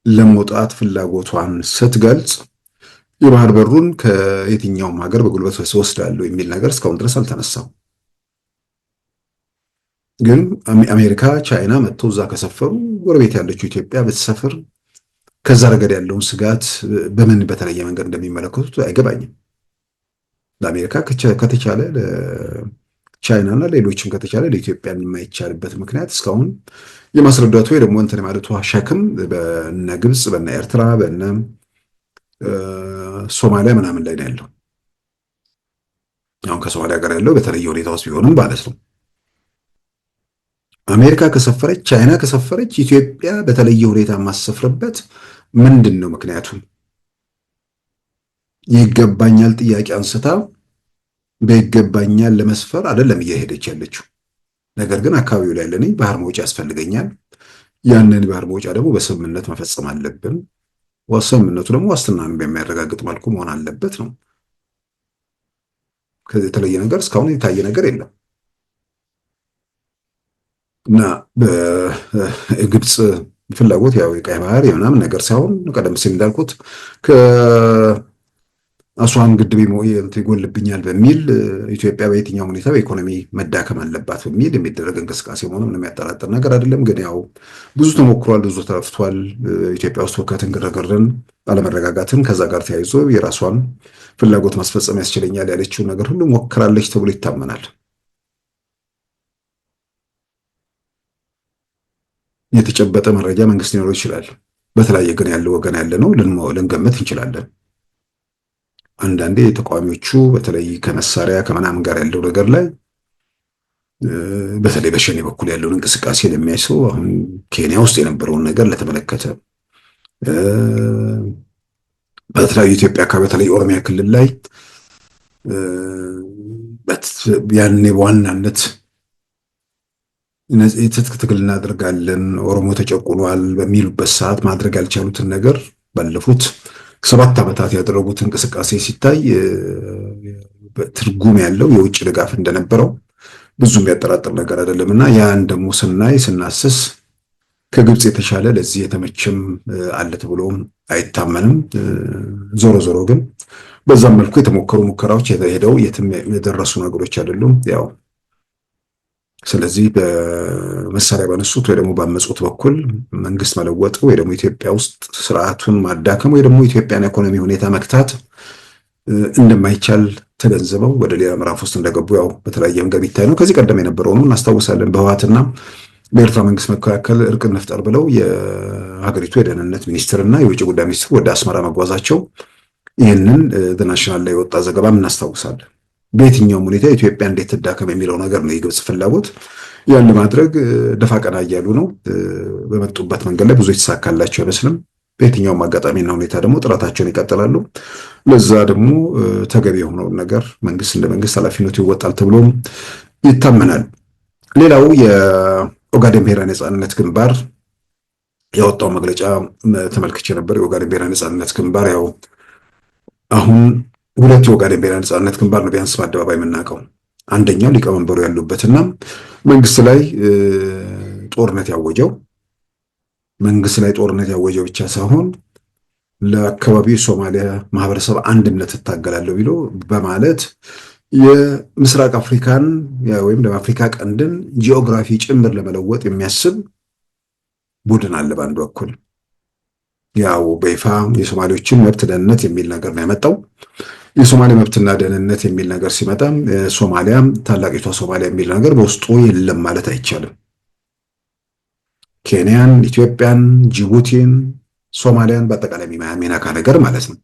ለመውጣት ፍላጎቷን ስትገልጽ የባህር በሩን ከየትኛውም ሀገር በጉልበት ወስዳለሁ የሚል ነገር እስካሁን ድረስ አልተነሳም። ግን አሜሪካ፣ ቻይና መጥተው እዛ ከሰፈሩ ጎረቤት ያለችው ኢትዮጵያ ብትሰፍር ከዛ ረገድ ያለውን ስጋት በምን በተለየ መንገድ እንደሚመለከቱት አይገባኝም። ለአሜሪካ ከተቻለ ለቻይና እና ሌሎችም ከተቻለ ለኢትዮጵያ የማይቻልበት ምክንያት እስካሁን የማስረዳቱ ወይ ደግሞ እንትን ማለቱ ሸክም በነ ግብፅ፣ በነ ኤርትራ፣ በነ ሶማሊያ ምናምን ላይ ነው ያለው። አሁን ከሶማሊያ ጋር ያለው በተለየ ሁኔታ ውስጥ ቢሆንም ማለት ነው። አሜሪካ ከሰፈረች፣ ቻይና ከሰፈረች ኢትዮጵያ በተለየ ሁኔታ የማሰፍርበት ምንድን ነው ምክንያቱ? ይገባኛል ጥያቄ አንስታ በይገባኛል ለመስፈር አይደለም እየሄደች ያለችው። ነገር ግን አካባቢው ላይ ለኔ ባህር መውጫ ያስፈልገኛል። ያንን ባህር መውጫ ደግሞ በስምምነት መፈጸም አለብን። ስምምነቱ ደግሞ ዋስትናን በሚያረጋግጥ መልኩ መሆን አለበት ነው። ከዚህ የተለየ ነገር እስካሁን የታየ ነገር የለም እና በግብፅ ፍላጎት ያው የቀይ ባህር የምናምን ነገር ሳይሆን ቀደም ሲል እንዳልኩት ከአስዋን ግድብ ይጎልብኛል በሚል ኢትዮጵያ በየትኛው ሁኔታ በኢኮኖሚ መዳከም አለባት በሚል የሚደረግ እንቅስቃሴ መሆኑን የሚያጠራጥር ነገር አይደለም። ግን ያው ብዙ ተሞክሯል፣ ብዙ ተለፍቷል። ኢትዮጵያ ውስጥ ሁከትን፣ ግርግርን፣ አለመረጋጋትን ከዛ ጋር ተያይዞ የራሷን ፍላጎት ማስፈጸም ያስችለኛል ያለችውን ነገር ሁሉ ሞክራለች ተብሎ ይታመናል። የተጨበጠ መረጃ መንግስት ሊኖረው ይችላል። በተለያየ ግን ያለው ወገን ያለ ነው ልንገምት እንችላለን። አንዳንዴ ተቃዋሚዎቹ በተለይ ከመሳሪያ ከምናምን ጋር ያለው ነገር ላይ በተለይ በሸኔ በኩል ያለውን እንቅስቃሴ ለሚያይ ሰው አሁን ኬንያ ውስጥ የነበረውን ነገር ለተመለከተ በተለያዩ ኢትዮጵያ አካባቢ በተለይ ኦሮሚያ ክልል ላይ ያኔ በዋናነት የትጥቅ ትግል እናደርጋለን ኦሮሞ ተጨቁኗል በሚሉበት ሰዓት ማድረግ ያልቻሉትን ነገር ባለፉት 7 ዓመታት ያደረጉት እንቅስቃሴ ሲታይ ትርጉም ያለው የውጭ ድጋፍ እንደነበረው ብዙም ያጠራጥር ነገር አይደለም እና ያን ደግሞ ስናስስ ከግብፅ የተሻለ ለዚህ የተመቸም አለ ተብሎ አይታመንም። ዞሮ ዞሮ ግን በዛም መልኩ የተሞከሩ ሙከራዎች ሄደው የትም የደረሱ ነገሮች አይደሉም። ያው ስለዚህ በመሳሪያ ባነሱት ወይ ደግሞ ባመጹት በኩል መንግስት መለወጥ ወይ ደግሞ ኢትዮጵያ ውስጥ ስርዓቱን ማዳከም ወይ ደግሞ ኢትዮጵያን ኢኮኖሚ ሁኔታ መክታት እንደማይቻል ተገንዝበው ወደ ሌላ ምዕራፍ ውስጥ እንደገቡ ያው በተለያየ መንገድ ይታይ ነው። ከዚህ ቀደም የነበረውን እናስታውሳለን። በህወሓትና በኤርትራ መንግስት መካከል እርቅ እንፍጠር ብለው የሀገሪቱ የደህንነት ሚኒስትርና የውጭ ጉዳይ ሚኒስትር ወደ አስመራ መጓዛቸው ይህንን ናሽናል ላይ የወጣ ዘገባም እናስታውሳለን። በየትኛውም ሁኔታ ኢትዮጵያ እንዴት ትዳከም የሚለው ነገር ነው የግብፅ ፍላጎት። ያን ለማድረግ ደፋ ቀና እያሉ ነው። በመጡበት መንገድ ላይ ብዙ የተሳካላቸው አይመስልም። በየትኛውም አጋጣሚና ሁኔታ ደግሞ ጥረታቸውን ይቀጥላሉ። ለዛ ደግሞ ተገቢ የሆነውን ነገር መንግስት እንደ መንግስት ኃላፊነቱ ይወጣል ተብሎም ይታመናል። ሌላው የኦጋዴን ብሔራዊ ነጻነት ግንባር ያወጣው መግለጫ ተመልክቼ ነበር። የኦጋዴን ብሔራዊ ነጻነት ግንባር ያው አሁን ሁለት የኦጋዴን ብሔራዊ ነጻነት ግንባር ነው ቢያንስ በአደባባይ የምናውቀው። አንደኛው ሊቀመንበሩ ያሉበትና መንግስት ላይ ጦርነት ያወጀው ብቻ ሳይሆን ለአካባቢው የሶማሊያ ማህበረሰብ አንድነት እታገላለሁ ብሎ በማለት የምስራቅ አፍሪካን ወይም ለአፍሪካ ቀንድን ጂኦግራፊ ጭምር ለመለወጥ የሚያስብ ቡድን አለ በአንድ በኩል። ያው በይፋ የሶማሌዎችን መብት ደህንነት የሚል ነገር ነው ያመጣው። የሶማሌ መብትና ደህንነት የሚል ነገር ሲመጣ ሶማሊያ ታላቂቷ ሶማሊያ የሚል ነገር በውስጡ የለም ማለት አይቻልም። ኬንያን፣ ኢትዮጵያን፣ ጅቡቲን፣ ሶማሊያን በአጠቃላይ የሚነካ ነገር ማለት ነው።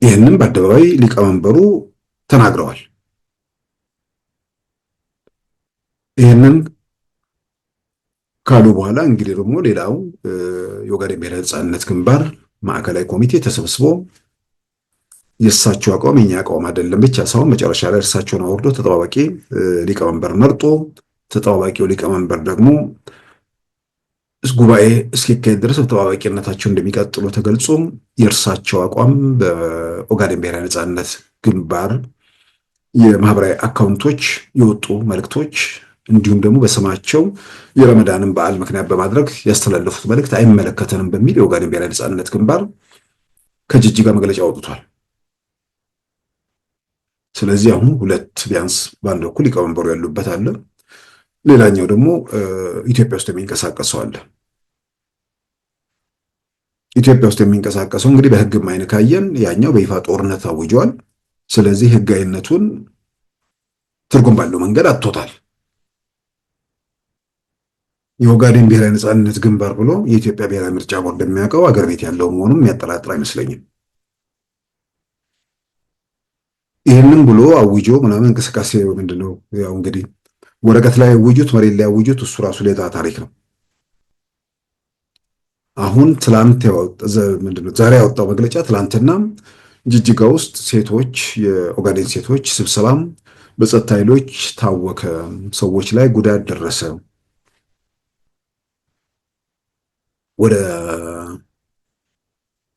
ይህንም በአደባባይ ሊቀመንበሩ ተናግረዋል። ይህንን ካሉ በኋላ እንግዲህ ደግሞ ሌላው የኦጋዴን ብሔራዊ ነጻነት ግንባር ማዕከላዊ ኮሚቴ ተሰብስቦ የእሳቸው አቋም የኛ አቋም አይደለም ብቻ ሳይሆን መጨረሻ ላይ እርሳቸውን አወርዶ ተጠባባቂ ሊቀመንበር መርጦ ተጠባባቂው ሊቀመንበር ደግሞ ጉባኤ እስኪካሄድ ድረስ ተጠባባቂነታቸው እንደሚቀጥሉ ተገልጾ የእርሳቸው አቋም በኦጋዴን ብሔራዊ ነጻነት ግንባር የማህበራዊ አካውንቶች የወጡ መልእክቶች እንዲሁም ደግሞ በስማቸው የረመዳንን በዓል ምክንያት በማድረግ ያስተላለፉት መልእክት አይመለከተንም በሚል የኦጋዴን ብሔራዊ ነጻነት ግንባር ከጅጅጋ መግለጫ አውጥቷል። ስለዚህ አሁን ሁለት ቢያንስ በአንድ በኩል ሊቀመንበሩ ያሉበት አለ፣ ሌላኛው ደግሞ ኢትዮጵያ ውስጥ የሚንቀሳቀሰው አለ። ኢትዮጵያ ውስጥ የሚንቀሳቀሰው እንግዲህ በህግም አይን ካየን ያኛው በይፋ ጦርነት አውጇል። ስለዚህ ህጋዊነቱን ትርጉም ባለው መንገድ አጥቶታል። የኦጋዴን ብሔራዊ ነጻነት ግንባር ብሎ የኢትዮጵያ ብሔራዊ ምርጫ ቦርድ የሚያውቀው አገር ቤት ያለው መሆኑን የሚያጠራጥር አይመስለኝም። ይህንን ብሎ አውጆ ምናምን እንቅስቃሴ ምንድነው? ያው እንግዲህ ወረቀት ላይ አውጁት፣ መሬት ላይ አውጁት፣ እሱ ራሱ ሌላ ታሪክ ነው። አሁን ዛሬ ያወጣው መግለጫ ትላንትና ጅጅጋ ውስጥ ሴቶች የኦጋዴን ሴቶች ስብሰባም በጸጥታ ኃይሎች ታወከ፣ ሰዎች ላይ ጉዳት ደረሰ፣ ወደ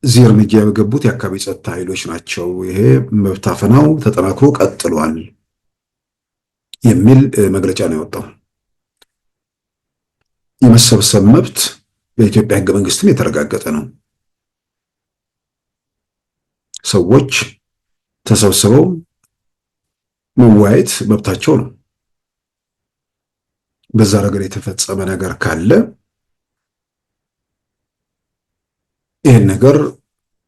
እዚህ እርምጃ የገቡት የአካባቢ ጸጥታ ኃይሎች ናቸው፣ ይሄ መብት አፈናው ተጠናክሮ ቀጥሏል የሚል መግለጫ ነው ያወጣው። የመሰብሰብ መብት በኢትዮጵያ ሕገ መንግስትም የተረጋገጠ ነው። ሰዎች ተሰብስበው መወያየት መብታቸው ነው። በዛ ነገር የተፈጸመ ነገር ካለ ይህን ነገር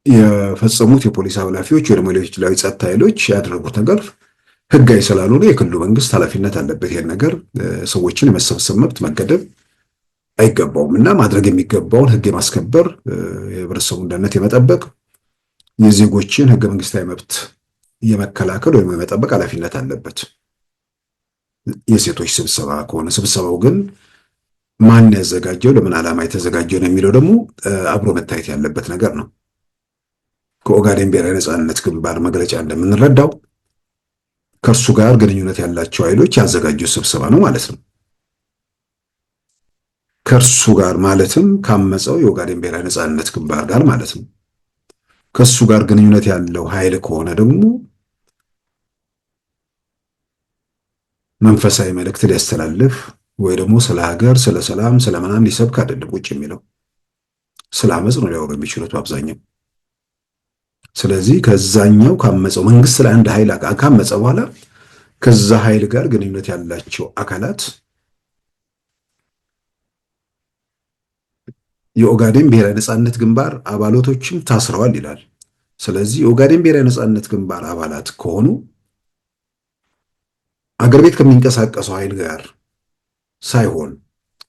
የፈጸሙት የፖሊስ ኃላፊዎች ወይ ደግሞ ሌሎች ጸጥታ ኃይሎች ያደረጉት ነገር ህጋዊ ስላልሆነ የክልሉ መንግስት ኃላፊነት አለበት። ይህን ነገር ሰዎችን የመሰብሰብ መብት መገደብ አይገባውም እና ማድረግ የሚገባውን ህግ የማስከበር የህብረተሰቡን ደህንነት የመጠበቅ የዜጎችን ህገ መንግስታዊ መብት የመከላከል ወይም የመጠበቅ ኃላፊነት አለበት። የሴቶች ስብሰባ ከሆነ ስብሰባው ግን ማን ያዘጋጀው፣ ለምን ዓላማ የተዘጋጀው ነው የሚለው ደግሞ አብሮ መታየት ያለበት ነገር ነው። ከኦጋዴን ብሔራዊ ነጻነት ግንባር መግለጫ እንደምንረዳው ከእርሱ ጋር ግንኙነት ያላቸው ኃይሎች ያዘጋጁት ስብሰባ ነው ማለት ነው። ከእርሱ ጋር ማለትም ካመፀው የኦጋዴን ብሔራዊ ነጻነት ግንባር ጋር ማለት ነው። ከእሱ ጋር ግንኙነት ያለው ኃይል ከሆነ ደግሞ መንፈሳዊ መልእክት ሊያስተላልፍ ወይ ደግሞ ስለ ሀገር፣ ስለ ሰላም፣ ስለ ምናምን ሊሰብክ አይደለም ቁጭ የሚለው፣ ስለ አመፅ ነው ሊያወሩ የሚችሉት በአብዛኛው። ስለዚህ ከዛኛው ካመፀው መንግስት ላይ አንድ ኃይል ካመፀ በኋላ ከዛ ኃይል ጋር ግንኙነት ያላቸው አካላት የኦጋዴን ብሔራዊ ነጻነት ግንባር አባላቶችም ታስረዋል ይላል። ስለዚህ የኦጋዴን ብሔራዊ ነጻነት ግንባር አባላት ከሆኑ አገር ቤት ከሚንቀሳቀሰው ኃይል ጋር ሳይሆን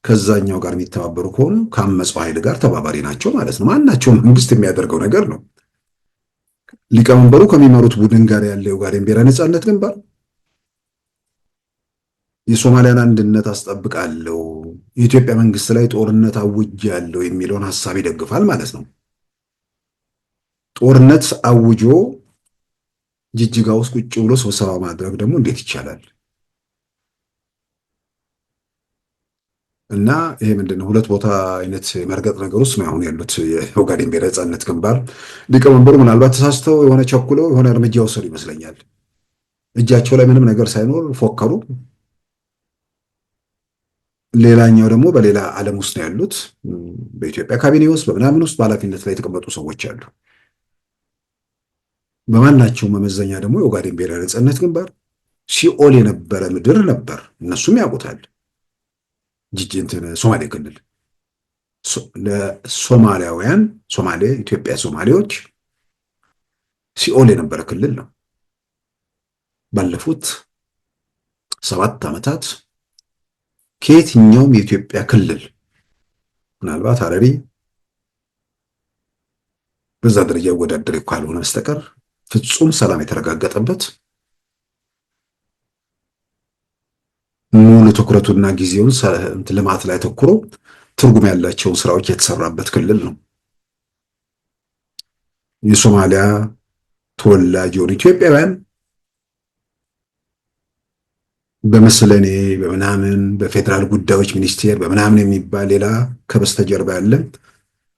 ከዛኛው ጋር የሚተባበሩ ከሆኑ ካመፀው ኃይል ጋር ተባባሪ ናቸው ማለት ነው። ማናቸውም መንግስት የሚያደርገው ነገር ነው። ሊቀመንበሩ ከሚመሩት ቡድን ጋር ያለው የኦጋዴን ብሔራዊ ነጻነት ግንባር የሶማሊያን አንድነት አስጠብቃለሁ፣ የኢትዮጵያ መንግስት ላይ ጦርነት አውጃለሁ የሚለውን ሐሳብ ይደግፋል ማለት ነው። ጦርነት አውጆ ጅጅጋ ውስጥ ቁጭ ብሎ ስብሰባ ማድረግ ደግሞ እንዴት ይቻላል? እና ይሄ ምንድነው ሁለት ቦታ አይነት መርገጥ ነገር ውስጥ ነው አሁን ያሉት የኦጋዴን ብሔራዊ ነጻነት ግንባር ሊቀመንበሩ። ምናልባት ተሳስተው የሆነ ቸኩለው የሆነ እርምጃ ወሰዱ ይመስለኛል። እጃቸው ላይ ምንም ነገር ሳይኖር ፎከሩ። ሌላኛው ደግሞ በሌላ ዓለም ውስጥ ነው ያሉት። በኢትዮጵያ ካቢኔ ውስጥ በምናምን ውስጥ በኃላፊነት ላይ የተቀመጡ ሰዎች አሉ። በማናቸው መመዘኛ ደግሞ የኦጋዴን ብሔራዊ ነጻነት ግንባር ሲኦል የነበረ ምድር ነበር። እነሱም ያውቁታል። ሶማሌ ክልል ለሶማሊያውያን ኢትዮጵያ ሶማሌዎች ሲኦል የነበረ ክልል ነው። ባለፉት 7 ዓመታት ከየትኛውም የኢትዮጵያ ክልል ምናልባት ሐረሪ በዛ ደረጃ ወዳደር ካልሆነ በስተቀር ፍጹም ሰላም የተረጋገጠበት ሙሉ ትኩረቱና ጊዜውን ልማት ላይ ተኩሮ ትርጉም ያላቸው ስራዎች የተሰራበት ክልል ነው። የሶማሊያ ተወላጅ የሆኑ ኢትዮጵያውያን በመስለኔ በምናምን በፌዴራል ጉዳዮች ሚኒስቴር በምናምን የሚባል ሌላ ከበስተጀርባ ያለ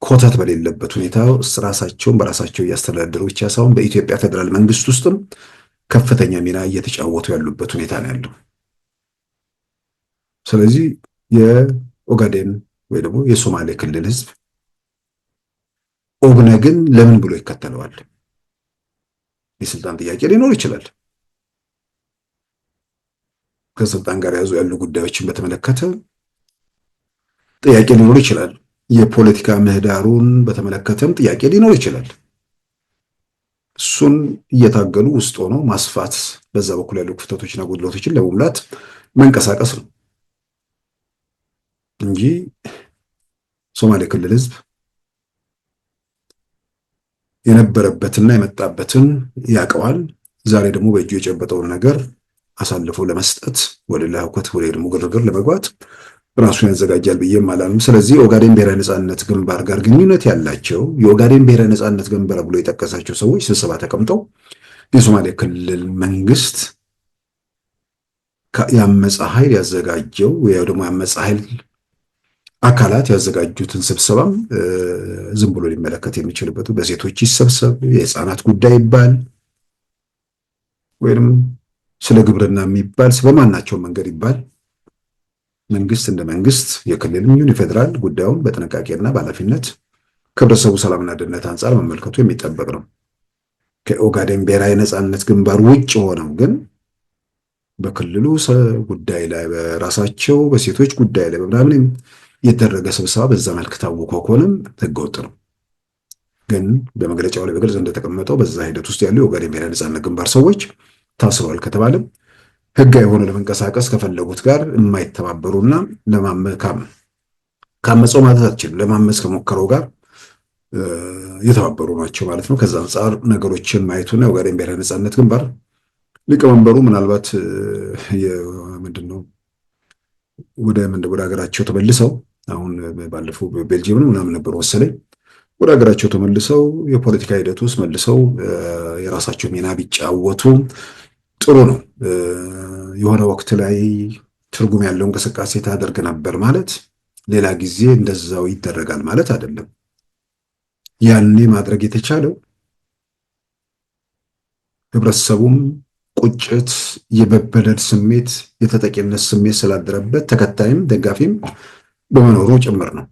ኮተት በሌለበት ሁኔታ ራሳቸውን በራሳቸው እያስተዳደሩ ብቻ ሳይሆን በኢትዮጵያ ፌዴራል መንግስት ውስጥም ከፍተኛ ሚና እየተጫወቱ ያሉበት ሁኔታ ነው ያለው። ስለዚህ የኦጋዴን ወይ ደግሞ የሶማሌ ክልል ህዝብ ኦብነግን ለምን ብሎ ይከተለዋል? የስልጣን ጥያቄ ሊኖር ይችላል። ከስልጣን ጋር ያሉ ጉዳዮችን በተመለከተ ጥያቄ ሊኖር ይችላል። የፖለቲካ ምህዳሩን በተመለከተም ጥያቄ ሊኖር ይችላል። እሱን እየታገሉ ውስጥ ሆኖ ማስፋት፣ በዛ በኩል ያሉ ክፍተቶችና ጉድለቶችን ለመሙላት መንቀሳቀስ ነው እንጂ ሶማሌ ክልል ህዝብ የነበረበትና የመጣበትን ያውቀዋል። ዛሬ ደግሞ በእጁ የጨበጠውን ነገር አሳልፎ ለመስጠት ወደ ሌላ ሁከት ወደ ደግሞ ግርግር ለመግባት ራሱን ያዘጋጃል ብዬም አላምንም። ስለዚህ ኦጋዴን ብሔራዊ ነጻነት ግንባር ጋር ግንኙነት ያላቸው የኦጋዴን ብሔራዊ ነጻነት ግንባር ብሎ የጠቀሳቸው ሰዎች ስብሰባ ተቀምጠው የሶማሌ ክልል መንግስት ያመፀ ኃይል ያዘጋጀው ወይ ደግሞ ያመፀ ኃይል አካላት ያዘጋጁትን ስብሰባም ዝም ብሎ ሊመለከት የሚችልበት በሴቶች ይሰብሰብ፣ የህፃናት ጉዳይ ይባል ወይም ስለ ግብርና የሚባል በማናቸው መንገድ ይባል መንግስት እንደ መንግስት የክልልም ይሁን የፌዴራል ጉዳዩን በጥንቃቄና በኃላፊነት ከህብረተሰቡ ሰላምና ደህንነት አንጻር መመልከቱ የሚጠበቅ ነው። ከኦጋዴን ብሔራዊ ነጻነት ግንባር ውጭ ሆነው ግን በክልሉ ጉዳይ ላይ በራሳቸው በሴቶች ጉዳይ ላይ በምናምን የተደረገ ስብሰባ በዛ መልክ ታውቆ ከሆነም ህገወጥ ነው። ግን በመግለጫው ላይ በግልጽ እንደተቀመጠው በዛ ሂደት ውስጥ ያሉ የኦጋዴን ብሔራዊ ነጻነት ግንባር ሰዎች ታስረዋል ከተባለም ህጋዊ የሆነ ለመንቀሳቀስ ከፈለጉት ጋር የማይተባበሩና ካመፀው ማለት አትችልም ለማመፅ ከሞከረው ጋር የተባበሩ ናቸው ማለት ነው። ከዛ አንጻር ነገሮችን ማየቱና የኦጋዴን ብሔራዊ ነጻነት ግንባር ሊቀመንበሩ ምናልባት ምንድነው ወደ ሀገራቸው ተመልሰው አሁን ባለፈው ቤልጂየም ምናምን ነበር መሰለኝ ወደ ሀገራቸው ተመልሰው የፖለቲካ ሂደት ውስጥ መልሰው የራሳቸው ሚና ቢጫወቱ ጥሩ ነው። የሆነ ወቅት ላይ ትርጉም ያለው እንቅስቃሴ ታደርግ ነበር ማለት ሌላ ጊዜ እንደዛው ይደረጋል ማለት አይደለም። ያኔ ማድረግ የተቻለው ህብረተሰቡም ቁጭት፣ የመበደል ስሜት፣ የተጠቂነት ስሜት ስላደረበት ተከታይም ደጋፊም በመኖሩ ጭምር ነው።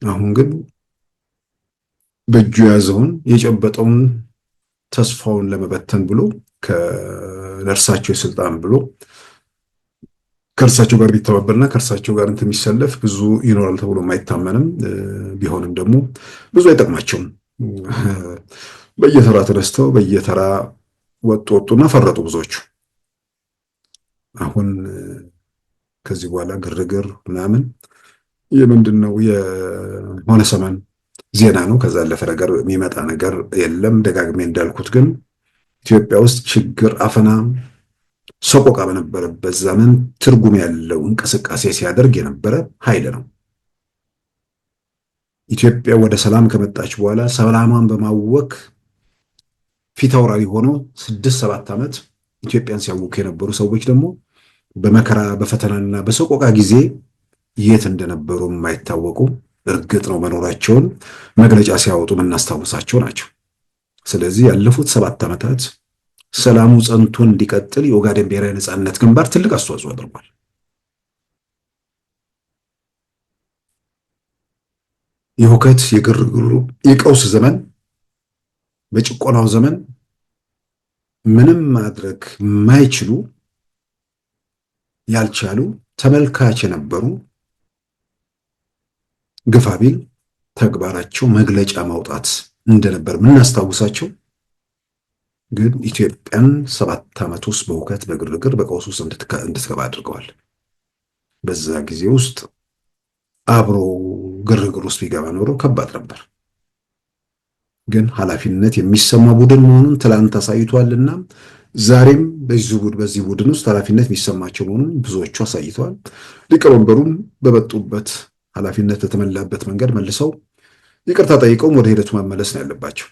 አሁን ግን በእጁ ያዘውን የጨበጠውን ተስፋውን ለመበተን ብሎ ከእርሳቸው የስልጣን ብሎ ከእርሳቸው ጋር ቢተባበርና ከእርሳቸው ጋር እንትን የሚሰለፍ ብዙ ይኖራል ተብሎ የማይታመንም ቢሆንም ደግሞ ብዙ አይጠቅማቸውም። በየተራ ተነስተው በየተራ ወጡና ፈረጡ ብዙዎቹ። አሁን ከዚህ በኋላ ግርግር ምናምን የምንድነው የሆነ ሰማን ዜና ነው። ከዛ ያለፈ ነገር የሚመጣ ነገር የለም። ደጋግሜ እንዳልኩት ግን ኢትዮጵያ ውስጥ ችግር፣ አፈና፣ ሰቆቃ በነበረበት ዘመን ትርጉም ያለው እንቅስቃሴ ሲያደርግ የነበረ ኃይል ነው። ኢትዮጵያ ወደ ሰላም ከመጣች በኋላ ሰላማን በማወክ ፊት አውራሪ ሆኖ 6-7 ዓመት ኢትዮጵያን ሲያውኩ የነበሩ ሰዎች ደግሞ በመከራ በፈተናና በሰቆቃ ጊዜ የት እንደነበሩ የማይታወቁ እርግጥ ነው መኖራቸውን መግለጫ ሲያወጡ የምናስታውሳቸው ናቸው። ስለዚህ ያለፉት 7 ዓመታት ሰላሙ ጸንቶ እንዲቀጥል የኦጋዴን ብሔራዊ ነጻነት ግንባር ትልቅ አስተዋጽኦ አድርጓል። የሁከት፣ የግርግሩ፣ የቀውስ ዘመን፣ በጭቆናው ዘመን ምንም ማድረግ ማይችሉ ያልቻሉ ተመልካች የነበሩ ግፋቢል ተግባራቸው መግለጫ ማውጣት እንደነበር ምናስታውሳቸው። ግን ኢትዮጵያን 7 ዓመት ውስጥ በሁከት በግርግር በቀውስ ውስጥ እንድትገባ አድርገዋል። በዛ ጊዜ ውስጥ አብሮ ግርግር ውስጥ ቢገባ ኖሮ ከባድ ነበር። ግን ኃላፊነት የሚሰማ ቡድን መሆኑን ትላንት አሳይቷልና ዛሬም በዚህ ቡድን ውስጥ ኃላፊነት የሚሰማቸው መሆኑን ብዙዎቹ አሳይተዋል። ሊቀመንበሩም በመጡበት ኃላፊነት በተሞላበት መንገድ መልሰው ይቅርታ ጠይቀውም ወደ ሂደቱ መመለስ ነው ያለባቸው።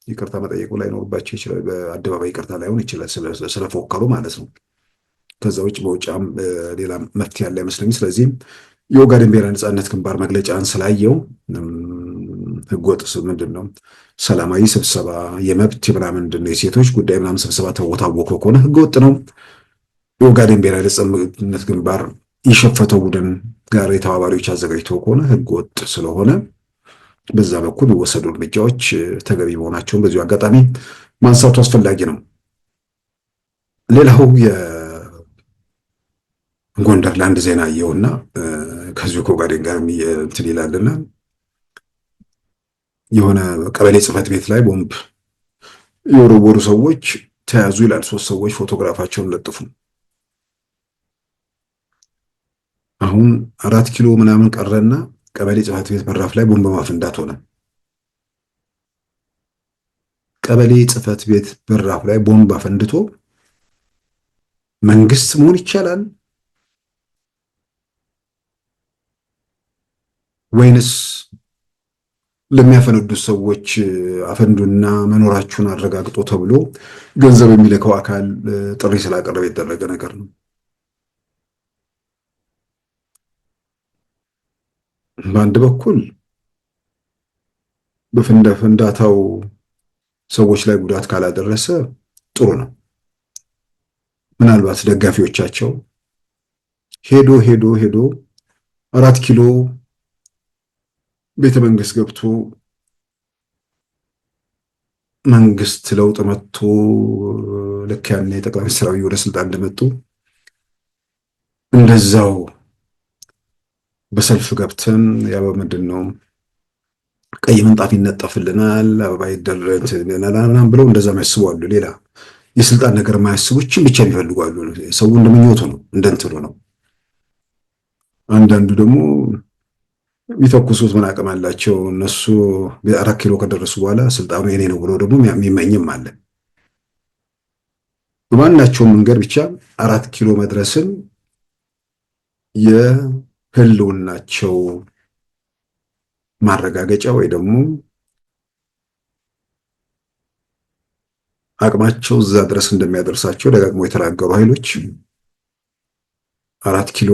ይቅርታ መጠየቁ ላይኖርባቸው ይችላል። በአደባባይ ይቅርታ ላይሆን ይችላል ስለፎከሩ ማለት ነው። ከዛ ውጭ በውጫም ሌላ መፍትሄ ያለ አይመስለኝም። ስለዚህ የኦጋዴን ብሔራዊ ነጻነት ግንባር መግለጫን ስላየው ህገወጥ ምንድነው ሰላማዊ ስብሰባ የመብት ምናምን ምንድነው የሴቶች ጉዳይ ምናምን ስብሰባ ታወኮ ከሆነ ህገወጥ ነው። የኦጋዴን ብሔራዊ ነጻነት ግንባር የሸፈተው ቡድን ጋር የተባባሪዎች አዘጋጅተው ከሆነ ህገወጥ ስለሆነ በዛ በኩል የሚወሰዱ እርምጃዎች ተገቢ መሆናቸውን በዚሁ አጋጣሚ ማንሳቱ አስፈላጊ ነው። ሌላው የጎንደር ላንድ ዜና አየውና ከዚሁ ከኦጋዴን ጋር እንትን ይላልና የሆነ ቀበሌ ጽህፈት ቤት ላይ ቦምብ የወረወሩ ሰዎች ተያዙ ይላል። 3 ሰዎች ፎቶግራፋቸውን ለጥፉ። አሁን 4 ኪሎ ምናምን ቀረና ቀበሌ ጽህፈት ቤት በራፍ ላይ ቦምብ ማፈንዳት ሆነ። ቀበሌ ጽህፈት ቤት በራፍ ላይ ቦምብ አፈንድቶ መንግስት መሆን ይቻላል ወይንስ ለሚያፈነዱት ሰዎች አፈንዱና መኖራችሁን አረጋግጦ ተብሎ ገንዘብ የሚልከው አካል ጥሪ ስላቀረበ የተደረገ ነገር ነው? በአንድ በኩል በፍንዳታው ሰዎች ላይ ጉዳት ካላደረሰ ጥሩ ነው። ምናልባት ደጋፊዎቻቸው ሄዶ 4 ኪሎ ቤተ መንግስት ገብቶ መንግስት ለውጥ መጥቶ ልክ ያኔ ጠቅላይ ሚኒስትር አብይ ወደ ስልጣን እንደመጡ እንደዛው በሰልፍ ገብተን ያው ምንድነው ቀይ ምንጣፍ ይነጠፍልናል አበባ ይደረግልናል ብለው እንደዛ ማያስቡዋሉ። ሌላ የስልጣን ነገር ማያስቡችን ብቻ ይፈልጋሉ። ሰው እንደምኞቱ ነው እንደንትሩ ነው። አንዳንዱ ደግሞ የሚተኩሱት ምን አቅም አላቸው እነሱ 4 ኪሎ ከደረሱ በኋላ ስልጣኑ የኔ ነው ብሎ ደግሞ የሚመኝም አለ። በማናቸውም መንገድ ብቻ 4 ኪሎ መድረስን የህልውናቸው ማረጋገጫ ወይ ደግሞ አቅማቸው እዛ ድረስ እንደሚያደርሳቸው ደጋግሞ የተናገሩ ኃይሎች 4 ኪሎ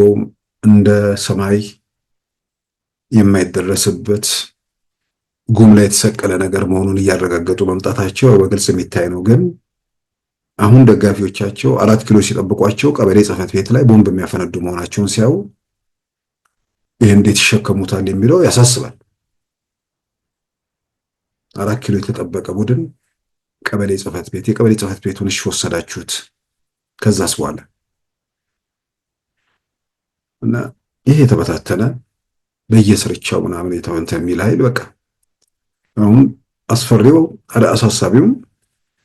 እንደ ሰማይ የማይደረስበት ጉም ላይ የተሰቀለ ነገር መሆኑን እያረጋገጡ መምጣታቸው በግልጽ የሚታይ ነው። ግን አሁን ደጋፊዎቻቸው 4 ኪሎ ሲጠብቋቸው ቀበሌ ጽህፈት ቤት ላይ ቦምብ የሚያፈነዱ መሆናቸውን ሲያዩ ይህ እንዴት ይሸከሙታል የሚለው ያሳስባል። 4 ኪሎ የተጠበቀ ቡድን ቀበሌ ጽህፈት ቤት የቀበሌ ጽህፈት ቤቱን እሺ ወሰዳችሁት ከዛስ በኋላ እና ይሄ የተበታተነ በየስርቻው ምናምን የተወንተ የሚል ኃይል በቃ አሁን አስፈሪው አሳሳቢውም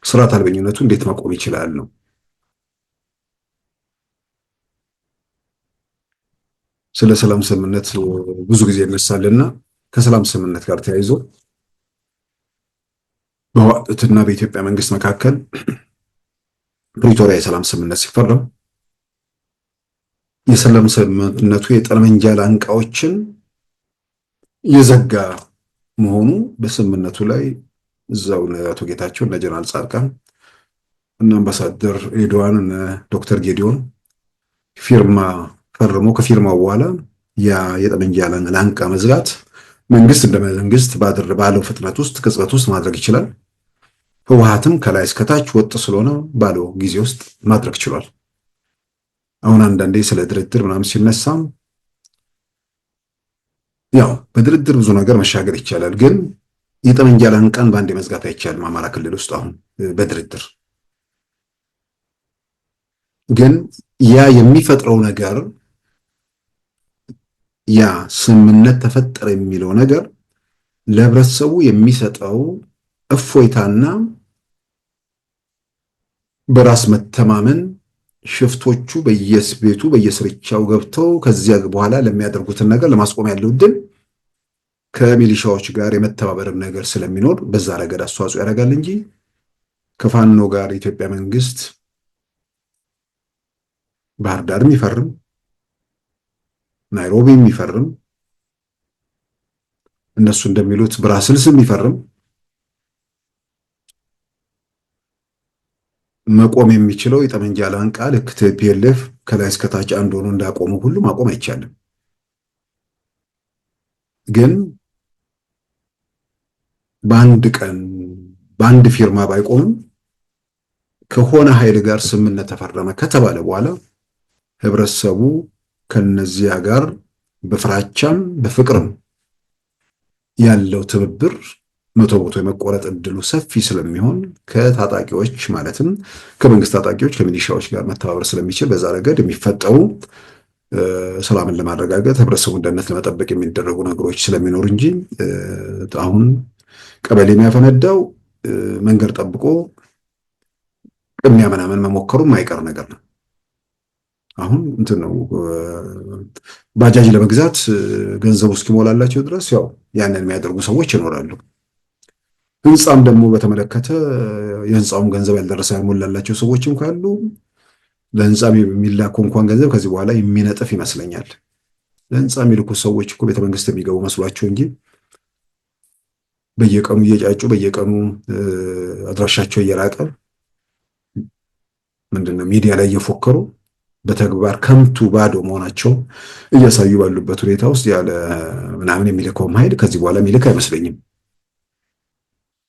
ስርዓት አልበኝነቱ እንዴት ማቆም ይችላል ነው። ስለ ሰላም ስምምነት ብዙ ጊዜ ይነሳልና ከሰላም ስምምነት ጋር ተያይዞ በህወሓትና በኢትዮጵያ መንግስት መካከል ፕሪቶሪያ የሰላም ስምምነት ሲፈረም የሰላም ስምምነቱ የጠመንጃ ላንቃዎችን የዘጋ መሆኑ በስምምነቱ ላይ እዛው አቶ ጌታቸው እና ጀነራል ጻድቃን እና አምባሳደር ኤድዋን እና ዶክተር ጌዲዮን ፊርማ ፈርሞ ከፊርማው በኋላ ያ የጠመንጃ ላንቃ መዝጋት መንግስት እንደ መንግስት ባለው ፍጥነት ውስጥ ቅጽበት ውስጥ ማድረግ ይችላል። ህወሓትም ከላይ እስከታች ወጥ ስለሆነ ባለው ጊዜ ውስጥ ማድረግ ችሏል። አሁን አንዳንዴ ስለ ድርድር ምናምን ሲነሳም ያው በድርድር ብዙ ነገር መሻገር ይቻላል፣ ግን የጠመንጃ ላንቃን በአንድ መዝጋት አይቻልም። አማራ ክልል ውስጥ አሁን በድርድር ግን ያ የሚፈጥረው ነገር ያ ስምምነት ተፈጠረ የሚለው ነገር ለህብረተሰቡ የሚሰጠው እፎይታና በራስ መተማመን ሽፍቶቹ በየቤቱ በየስርቻው ገብተው ከዚያ በኋላ ለሚያደርጉትን ነገር ለማስቆም ያለው ድል ከሚሊሻዎች ጋር የመተባበርም ነገር ስለሚኖር በዛ ረገድ አስተዋጽኦ ያደርጋል እንጂ ከፋኖ ጋር የኢትዮጵያ መንግስት ባህር ዳርም ይፈርም ናይሮቢም ይፈርም እነሱ እንደሚሉት ብራስልስም ይፈርም መቆም የሚችለው የጠመንጃ ላንቃ ልክ ቲፒኤልኤፍ ከላይ እስከታች አንድ ሆኖ እንዳቆሙ ሁሉ ማቆም አይቻልም። ግን በአንድ ቀን በአንድ ፊርማ ባይቆምም ከሆነ ኃይል ጋር ስምምነት ተፈረመ ከተባለ በኋላ ህብረተሰቡ ከነዚያ ጋር በፍራቻም በፍቅርም ያለው ትብብር 100% የመቆረጥ እድሉ ሰፊ ስለሚሆን ከታጣቂዎች ማለትም ከመንግስት ታጣቂዎች ከሚሊሻዎች ጋር መተባበር ስለሚችል በዛ ረገድ የሚፈጠሩ ሰላምን ለማረጋገጥ ህብረተሰቡን ደህንነት ለመጠበቅ የሚደረጉ ነገሮች ስለሚኖር እንጂ አሁን ቀበሌ የሚያፈነዳው መንገድ ጠብቆ ቅሚያ ምናምን መሞከሩ የማይቀር ነገር ነው። አሁን እንትን ነው ባጃጅ ለመግዛት ገንዘቡ እስኪሞላላቸው ድረስ ያው ያንን የሚያደርጉ ሰዎች ይኖራሉ። ህንጻም ደግሞ በተመለከተ የህንጻውን ገንዘብ ያልደረሰ ያልሞላላቸው ሰዎችም ካሉ ለህንጻ የሚላኩ እንኳን ገንዘብ ከዚህ በኋላ የሚነጥፍ ይመስለኛል። ለህንጻ የሚልኩ ሰዎች እኮ ቤተመንግስት የሚገቡ መስሏቸው እንጂ በየቀኑ እየጫጩ በየቀኑ አድራሻቸው እየራቀ ምንድነው ሚዲያ ላይ እየፎከሩ በተግባር ከንቱ ባዶ መሆናቸው እያሳዩ ባሉበት ሁኔታ ውስጥ ያለ ምናምን የሚልከውም ኃይል ከዚህ በኋላ የሚልክ አይመስለኝም።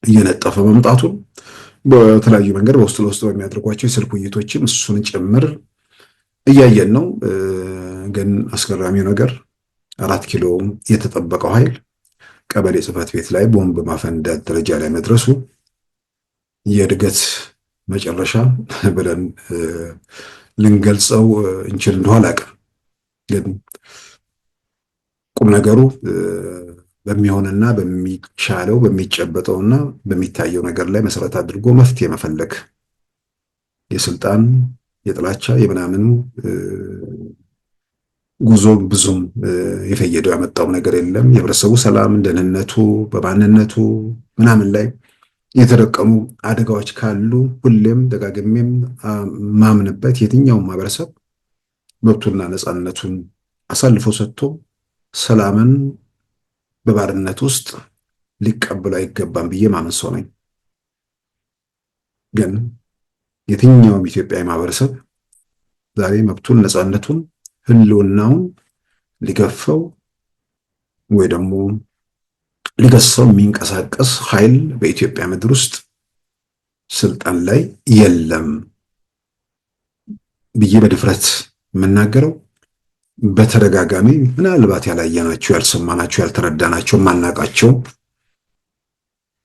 እየነጠፈ መምጣቱን በተለያዩ መንገድ በውስጥ ለውስጥ በሚያደርጓቸው የስልክ ውይይቶችም እሱን ጭምር እያየን ነው። ግን አስገራሚው ነገር 4 ኪሎ የተጠበቀው ኃይል ቀበሌ ጽሕፈት ቤት ላይ ቦምብ ማፈንዳት ደረጃ ላይ መድረሱ የእድገት መጨረሻ ብለን ልንገልጸው እንችል እንደሆነ አላውቅም። ግን ቁም ነገሩ በሚሆንና በሚቻለው በሚጨበጠውና በሚታየው ነገር ላይ መሰረት አድርጎ መፍትሄ መፈለግ የስልጣን የጥላቻ የምናምኑ ጉዞ ብዙም የፈየደው ያመጣው ነገር የለም። የህብረተሰቡ ሰላም ደህንነቱ በማንነቱ ምናምን ላይ የተደቀኑ አደጋዎች ካሉ ሁሌም ደጋግሜም ማምንበት የትኛውም ማህበረሰብ መብቱና ነፃነቱን አሳልፎ ሰጥቶ ሰላምን በባርነት ውስጥ ሊቀበሉ አይገባም ብዬ ማመን ሰው ነኝ። ግን የትኛውም ኢትዮጵያዊ ማህበረሰብ ዛሬ መብቱን ነፃነቱን ህልውናውን ሊገፈው ወይ ደግሞ ሊገሰው የሚንቀሳቀስ ኃይል በኢትዮጵያ ምድር ውስጥ ስልጣን ላይ የለም ብዬ በድፍረት የምናገረው በተደጋጋሚ ምናልባት ያላየናቸው ያልሰማናቸው ያልተረዳናቸው ማናቃቸው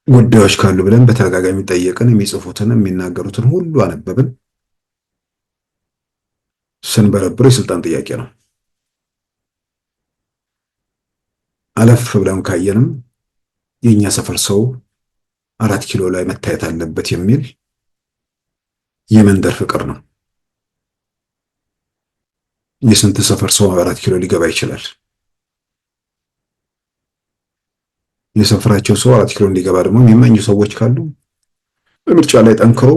ጉዳዮች ካሉ ብለን በተደጋጋሚ ጠየቅን። የሚጽፉትን የሚናገሩትን ሁሉ አነበብን። ስንበረብር የስልጣን ጥያቄ ነው። አለፍ ብለን ካየንም የኛ ሰፈር ሰው 4 ኪሎ ላይ መታየት አለበት የሚል የመንደር ፍቅር ነው። የስንት ሰፈር ሰው 4 ኪሎ ሊገባ ይችላል? የሰፈራቸው ሰው 4 ኪሎ እንዲገባ ደግሞ የሚመኙ ሰዎች ካሉ በምርጫ ላይ ጠንክሮ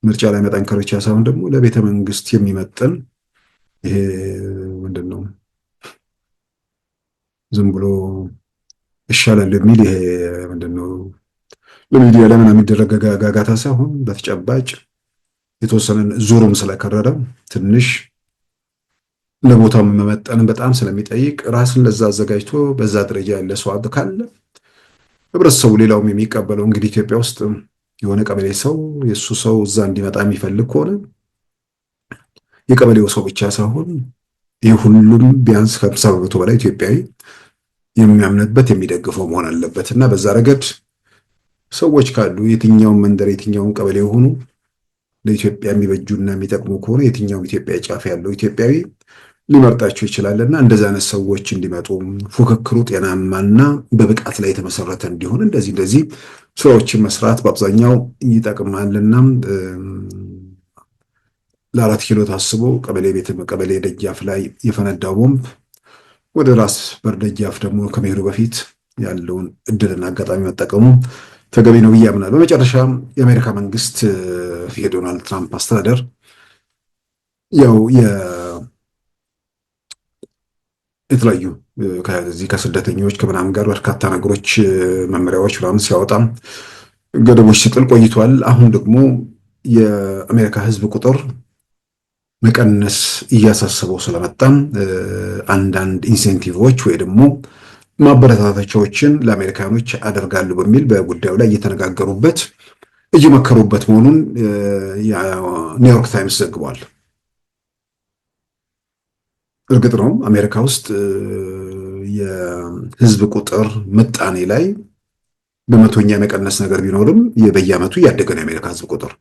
ምርጫ ላይ መጠንከር ብቻ ሳይሆን ደግሞ ለቤተ መንግስት የሚመጥን ይሄ ምንድነው ዝም ብሎ ይሻላል የሚል ይሄ ምንድነው ለሚዲያ ላይ ምናምን የሚደረግ ጋጋታ ሳይሆን በተጨባጭ የተወሰነን ዙሩም ስለከረረ ትንሽ ለቦታው መመጠን በጣም ስለሚጠይቅ ራስን ለዛ አዘጋጅቶ በዛ ደረጃ ያለ ሰው ካለ ህብረተሰቡ ሌላውም የሚቀበለው እንግዲህ ኢትዮጵያ ውስጥ የሆነ ቀበሌ ሰው የእሱ ሰው እዛ እንዲመጣ የሚፈልግ ከሆነ የቀበሌው ሰው ብቻ ሳይሆን ይህ ሁሉም ቢያንስ ከ50 በመቶ በላይ ኢትዮጵያዊ የሚያምንበት የሚደግፈው መሆን አለበት እና በዛ ረገድ ሰዎች ካሉ የትኛውን መንደር የትኛውን ቀበሌ የሆኑ ለኢትዮጵያ የሚበጁና የሚጠቅሙ ከሆነ የትኛውም ኢትዮጵያ ጫፍ ያለው ኢትዮጵያዊ ሊመርጣቸው ይችላልና እንደዚህ አይነት ሰዎች እንዲመጡ ፉክክሩ ጤናማና በብቃት ላይ የተመሰረተ እንዲሆን እንደዚህ ስራዎችን መስራት በአብዛኛው ይጠቅማልና ለ4 ኪሎ ታስቦ ቀበሌ ደጃፍ ላይ የፈነዳው ቦምብ ወደ ራስ በር ደጃፍ ደግሞ ከመሄዱ በፊት ያለውን እድልና አጋጣሚ መጠቀሙ ተገቢ ነው ብዬ አምናለሁ። በመጨረሻም የአሜሪካ መንግስት የዶናልድ ትራምፕ አስተዳደር ያው የተለያዩ ከዚህ ከስደተኞች ከምናምን ጋር በርካታ ነገሮች መመሪያዎች ምናምን ሲያወጣም ገደቦች ሲጥል ቆይቷል። አሁን ደግሞ የአሜሪካ ህዝብ ቁጥር መቀነስ እያሳሰበው ስለመጣም አንዳንድ ኢንሴንቲቮች ወይ ደግሞ ማበረታቻዎችን ለአሜሪካኖች አደርጋሉ በሚል በጉዳዩ ላይ እየተነጋገሩበት እየመከሩበት መሆኑን ኒውዮርክ ታይምስ ዘግቧል። እርግጥ ነው አሜሪካ ውስጥ የህዝብ ቁጥር ምጣኔ ላይ በመቶኛ መቀነስ ነገር ቢኖርም በየዓመቱ እያደገ ነው። የአሜሪካ ህዝብ ቁጥር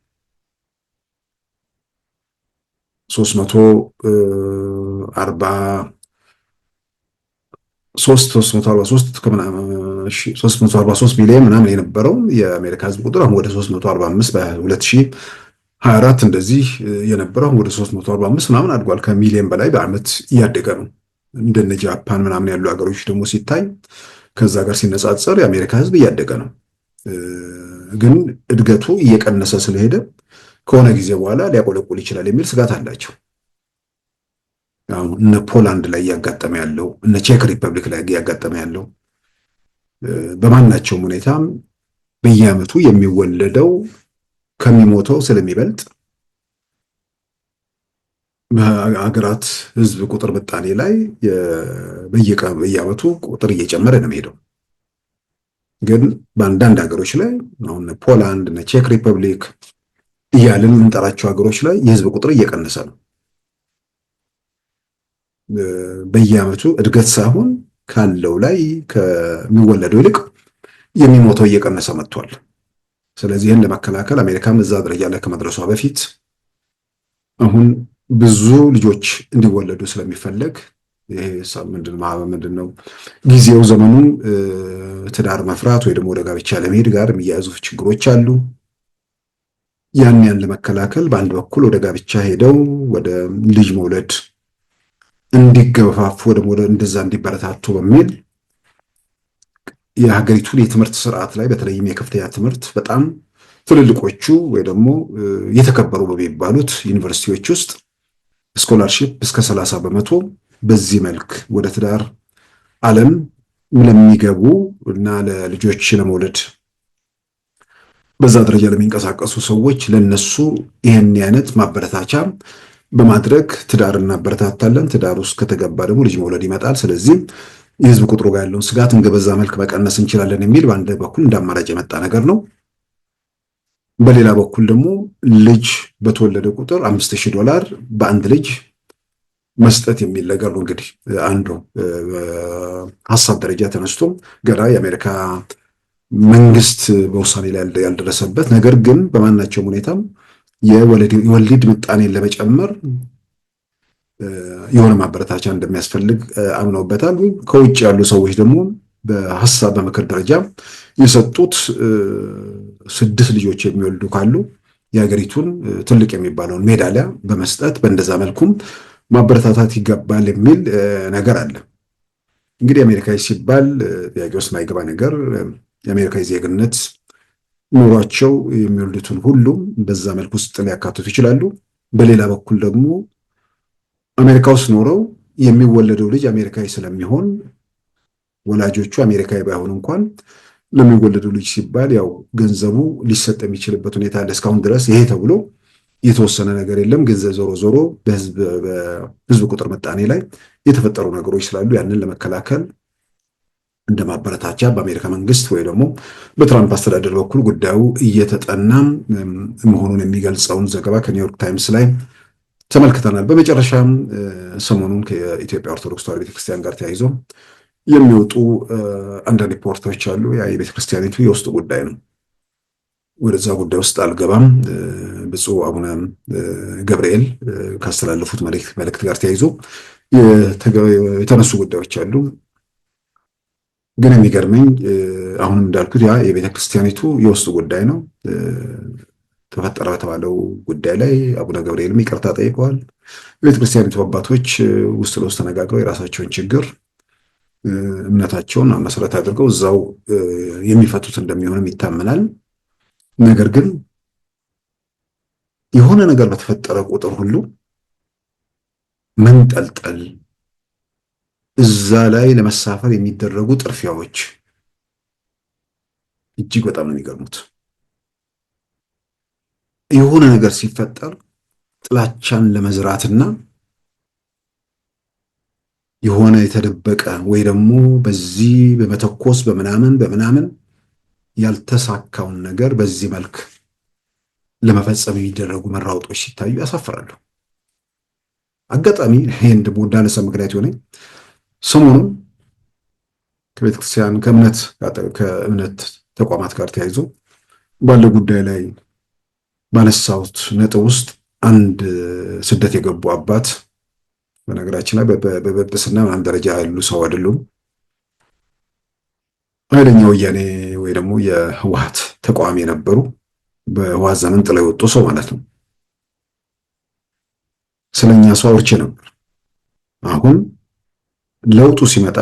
343 ሚሊዮን ምናምን የነበረው የአሜሪካ ህዝብ ቁጥር አሁን ወደ 345 በ2024 እንደዚህ የነበረው ወደ 345 ምናምን አድጓል። ከሚሊዮን በላይ በዓመት እያደገ ነው። እንደነ ጃፓን ምናምን ያሉ ሀገሮች ደግሞ ሲታይ ከዛ ጋር ሲነጻጸር የአሜሪካ ህዝብ እያደገ ነው። ግን እድገቱ እየቀነሰ ስለሄደ ከሆነ ጊዜ በኋላ ሊያቆለቁል ይችላል የሚል ስጋት አላቸው። እነ ፖላንድ ላይ እያጋጠመ ያለው እነ ቼክ ሪፐብሊክ ላይ እያጋጠመ ያለው በማናቸውም ሁኔታ በየዓመቱ የሚወለደው ከሚሞተው ስለሚበልጥ በሀገራት ህዝብ ቁጥር ምጣኔ ላይ በየዓመቱ ቁጥር እየጨመረ ነው የሚሄደው። ግን በአንዳንድ ሀገሮች ላይ አሁን ፖላንድ እነ ቼክ ሪፐብሊክ እያልን የምንጠራቸው ሀገሮች ላይ የህዝብ ቁጥር እየቀነሰ ነው። በየዓመቱ እድገት ሳይሆን ካለው ላይ ከሚወለደው ይልቅ የሚሞተው እየቀነሰ መጥቷል። ስለዚህ ይህን ለመከላከል አሜሪካም እዛ ደረጃ ላይ ከመድረሷ በፊት አሁን ብዙ ልጆች እንዲወለዱ ስለሚፈለግ ይሄ ምንድን ነው ጊዜው ዘመኑ ትዳር መፍራት ወይ ደግሞ ወደ ጋብቻ ለመሄድ ጋር የሚያያዙ ችግሮች አሉ። ያን ለመከላከል በአንድ በኩል ወደ ጋብቻ ሄደው ወደ ልጅ መውለድ እንዲገፋፉ ደግሞ እንደዛ እንዲበረታቱ በሚል የሀገሪቱን የትምህርት ስርዓት ላይ በተለይም የከፍተኛ ትምህርት በጣም ትልልቆቹ ወይ ደግሞ የተከበሩ በሚባሉት ዩኒቨርሲቲዎች ውስጥ ስኮላርሺፕ እስከ 30 በመቶ በዚህ መልክ ወደ ትዳር ዓለም ለሚገቡ እና ለልጆች ለመውለድ በዛ ደረጃ ለሚንቀሳቀሱ ሰዎች ለነሱ ይሄን አይነት ማበረታቻ በማድረግ ትዳር እናበረታታለን። ትዳር ውስጥ ከተገባ ደግሞ ልጅ መውለድ ይመጣል። ስለዚህ የህዝብ ቁጥሩ ጋር ያለውን ስጋት በዛ መልክ መቀነስ እንችላለን የሚል በአንድ በኩል እንዳማራጭ የመጣ ነገር ነው። በሌላ በኩል ደግሞ ልጅ በተወለደ ቁጥር $5000 በአንድ ልጅ መስጠት የሚል ነገር ነው። እንግዲህ አንዱ ሀሳብ ደረጃ ተነስቶ ገና የአሜሪካ መንግስት በውሳኔ ላይ ያልደረሰበት ነገር ግን በማናቸውም ሁኔታም የወሊድ ምጣኔን ለመጨመር የሆነ ማበረታቻ እንደሚያስፈልግ አምነውበታል። ከውጭ ያሉ ሰዎች ደግሞ በሀሳብ በምክር ደረጃ የሰጡት 6 ልጆች የሚወልዱ ካሉ የሀገሪቱን ትልቅ የሚባለውን ሜዳሊያ በመስጠት በእንደዛ መልኩም ማበረታታት ይገባል የሚል ነገር አለ። እንግዲህ አሜሪካዊ ሲባል ጥያቄ ውስጥ ማይገባ ነገር የአሜሪካዊ ዜግነት ኑሯቸው የሚወልዱትን ሁሉም በዛ መልኩ ውስጥ ሊያካትቱ ይችላሉ። በሌላ በኩል ደግሞ አሜሪካ ውስጥ ኖረው የሚወለደው ልጅ አሜሪካዊ ስለሚሆን ወላጆቹ አሜሪካዊ ባይሆኑ እንኳን ለሚወለደው ልጅ ሲባል ያው ገንዘቡ ሊሰጥ የሚችልበት ሁኔታ አለ። እስካሁን ድረስ ይሄ ተብሎ የተወሰነ ነገር የለም። ግን ዞሮ በህዝብ ቁጥር ምጣኔ ላይ የተፈጠሩ ነገሮች ስላሉ ያንን ለመከላከል እንደ ማበረታቻ በአሜሪካ መንግስት ወይ ደግሞ በትራምፕ አስተዳደር በኩል ጉዳዩ እየተጠና መሆኑን የሚገልጸውን ዘገባ ከኒውዮርክ ታይምስ ላይ ተመልክተናል። በመጨረሻም ሰሞኑን ከኢትዮጵያ ኦርቶዶክስ ተዋሕዶ ቤተክርስቲያን ጋር ተያይዞ የሚወጡ አንዳንድ ሪፖርቶች አሉ። ያ የቤተክርስቲያኒቱ የውስጥ ጉዳይ ነው። ወደዛ ጉዳይ ውስጥ አልገባም። ብፁዕ አቡነ ገብርኤል ካስተላለፉት መልእክት ጋር ተያይዞ የተነሱ ጉዳዮች አሉ። ግን የሚገርመኝ አሁንም እንዳልኩት ያ የቤተክርስቲያኒቱ የውስጥ ጉዳይ ነው። ተፈጠረ በተባለው ጉዳይ ላይ አቡነ ገብርኤልም ይቅርታ ጠይቀዋል። የቤተክርስቲያኒቱ አባቶች ውስጥ ለውስጥ ተነጋግረው የራሳቸውን ችግር እምነታቸውን መሰረት አድርገው እዛው የሚፈቱት እንደሚሆንም ይታመናል። ነገር ግን የሆነ ነገር በተፈጠረ ቁጥር ሁሉ መንጠልጠል፣ እዛ ላይ ለመሳፈር የሚደረጉ ጥርፊያዎች እጅግ በጣም ነው የሚገርሙት። የሆነ ነገር ሲፈጠር ጥላቻን ለመዝራትና የሆነ የተደበቀ ወይ ደግሞ በዚህ በመተኮስ በምናምን ያልተሳካውን ነገር በዚህ መልክ ለመፈጸም የሚደረጉ መራውጦች ሲታዩ ያሳፍራሉ። አጋጣሚ ይሄን ደግሞ እንዳነሳ ምክንያት የሆነኝ ሰሞኑን ከቤተክርስቲያን ከእምነት ተቋማት ጋር ተያይዞ ባለ ጉዳይ ላይ ባነሳሁት ነጥብ ውስጥ አንድ ስደት የገቡ አባት፣ በነገራችን ላይ በጵጵስና ምናምን ደረጃ ያሉ ሰው አይደሉም። ኃይለኛ ወያኔ ወይ ደግሞ የህወሓት ተቃዋሚ የነበሩ በህወሓት ዘመን ጥለው የወጡ ሰው ማለት ነው። ስለኛ ሰው አውርቼ ነበር። አሁን ለውጡ ሲመጣ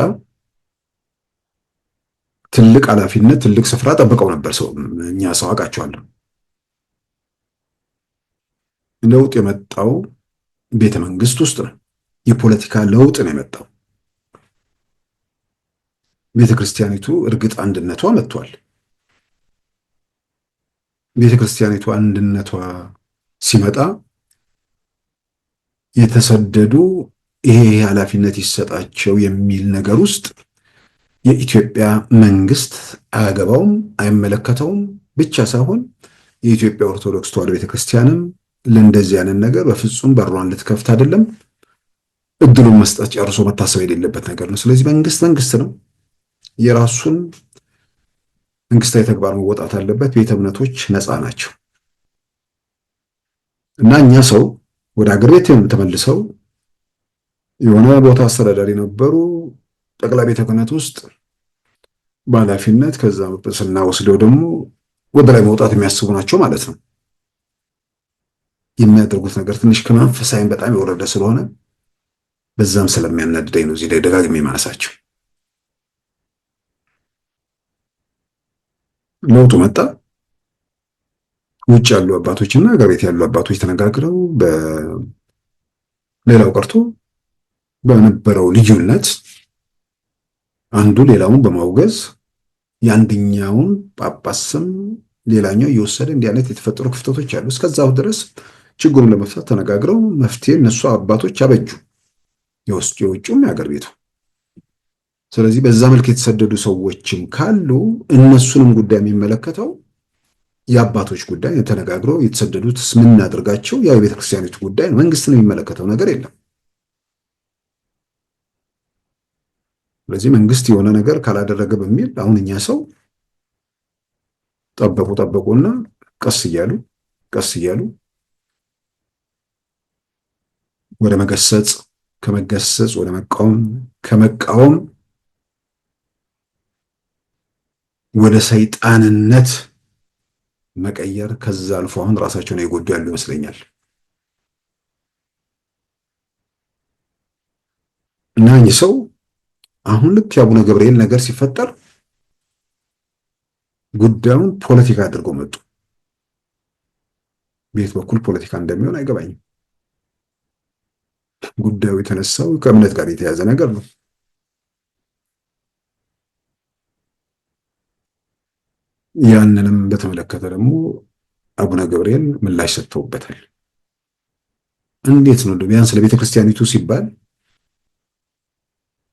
ትልቅ ኃላፊነት ትልቅ ስፍራ ጠብቀው ነበር። ሰው እኛ ሰው አውቃቸዋለሁ። ለውጥ የመጣው ቤተ መንግስት ውስጥ ነው። የፖለቲካ ለውጥ ነው የመጣው። ቤተክርስቲያኒቱ እርግጥ አንድነቷ መጥቷል። ቤተክርስቲያኒቱ አንድነቷ ሲመጣ የተሰደዱ ይሄ ኃላፊነት ይሰጣቸው የሚል ነገር ውስጥ የኢትዮጵያ መንግስት አያገባውም፣ አይመለከተውም ብቻ ሳይሆን የኢትዮጵያ ኦርቶዶክስ ተዋሕዶ ቤተክርስቲያንም ለእንደዚህ አይነት ነገር በፍጹም በሯን ልትከፍት አይደለም፣ እድሉን መስጠት ጨርሶ መታሰብ የሌለበት ነገር ነው። ስለዚህ መንግስት ነው፣ የራሱን መንግስታዊ ተግባር መወጣት አለበት። ቤተ እምነቶች ነፃ ናቸው እና እኛ ሰው ወደ አገር ቤት ተመልሰው የሆነ ቦታ አስተዳዳሪ ነበሩ፣ ጠቅላይ ቤተ ክህነት ውስጥ በኃላፊነት ከዛ ጵጵስና ወስደው ደግሞ ወደ ላይ መውጣት የሚያስቡ ናቸው ማለት ነው። የሚያደርጉት ነገር ትንሽ ከመንፈሳዊም በጣም የወረደ ስለሆነ በዛም ስለሚያናድደኝ ነው እዚህ ላይ ደጋግሜ ማነሳቸው። ለውጡ መጣ። ውጭ ያሉ አባቶችና አገር ቤት ያሉ አባቶች ተነጋግረው በሌላው ቀርቶ በነበረው ልዩነት አንዱ ሌላውን በማውገዝ የአንደኛውን ጳጳስ ስም ሌላኛው እየወሰደ እንዲህ አይነት የተፈጠሩ ክፍተቶች አሉ። እስከዛው ድረስ ችግሩን ለመፍታት ተነጋግረው መፍትሄ እነሱ አባቶች አበጁ፣ የውስጥ የውጭም የአገር ቤቱ። ስለዚህ በዛ መልክ የተሰደዱ ሰዎችም ካሉ እነሱንም ጉዳይ የሚመለከተው የአባቶች ጉዳይ ተነጋግረው የተሰደዱት ምን እናድርጋቸው፣ ያው የቤተክርስቲያኒቱ ጉዳይ ነው። መንግስትን የሚመለከተው ነገር የለም። ስለዚህ መንግስት የሆነ ነገር ካላደረገ በሚል አሁን እኛ ሰው ጠበቁና ቀስ እያሉ ወደ መገሰጽ፣ ከመገሰጽ ወደ መቃወም፣ ከመቃወም ወደ ሰይጣንነት መቀየር፣ ከዛ አልፎ አሁን ራሳቸውን የጎዱ ያሉ ይመስለኛል። እና እኚህ ሰው አሁን ልክ የአቡነ ገብርኤል ነገር ሲፈጠር ጉዳዩን ፖለቲካ አድርገው መጡ። ቤት በኩል ፖለቲካ እንደሚሆን አይገባኝም። ጉዳዩ የተነሳው ከእምነት ጋር የተያዘ ነገር ነው። ያንንም በተመለከተ ደግሞ አቡነ ገብርኤል ምላሽ ሰጥተውበታል። እንዴት ነው ቢያንስ ለቤተ ክርስቲያኒቱ ሲባል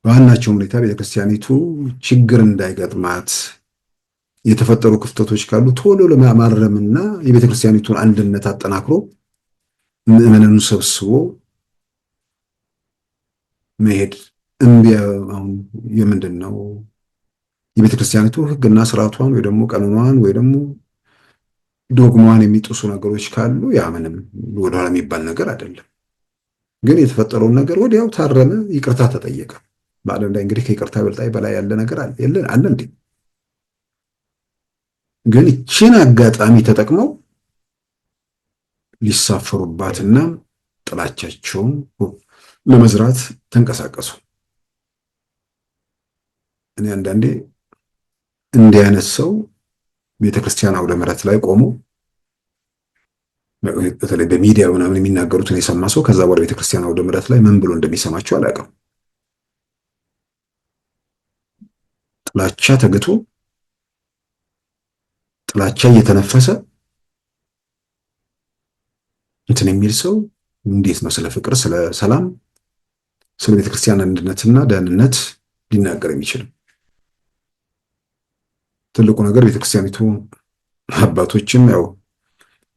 በዋናቸው ሁኔታ ቤተክርስቲያኒቱ ችግር እንዳይገጥማት የተፈጠሩ ክፍተቶች ካሉ ቶሎ ለማረምና የቤተክርስቲያኒቱን አንድነት አጠናክሮ ምዕመናኑን ሰብስቦ መሄድ አሁን የምንድን ነው የቤተክርስቲያኒቱ ሕግና ስርዓቷን ወይ ደግሞ ቀኖኗን ወይ ደግሞ ዶግማዋን የሚጥሱ ነገሮች ካሉ ያ ምንም ወደኋላ የሚባል ነገር አይደለም። ግን የተፈጠረውን ነገር ወዲያው ታረመ፣ ይቅርታ ተጠየቀ። በዓለም ላይ እንግዲህ ከይቅርታ በላይ ያለ ነገር አለ እንዴ? ግን እቺን አጋጣሚ ተጠቅመው ሊሳፈሩባትና ጥላቻቸውን ለመዝራት ተንቀሳቀሱ። እኔ አንዳንዴ እንዲህ አይነት ሰው ቤተክርስቲያን አውደ ምሕረት ላይ ቆሞ በተለይ በሚዲያ ምናምን የሚናገሩትን የሰማ ሰው ከዛ በኋላ ቤተክርስቲያን አውደ ምሕረት ላይ ምን ብሎ እንደሚሰማቸው አላውቅም። ጥላቻ ተግቶ ጥላቻ እየተነፈሰ እንትን የሚል ሰው እንዴት ነው ስለ ፍቅር፣ ስለ ሰላም፣ ስለ ቤተክርስቲያን አንድነትና ደህንነት ሊናገር የሚችልም? ትልቁ ነገር ቤተክርስቲያኒቱ አባቶችም ያው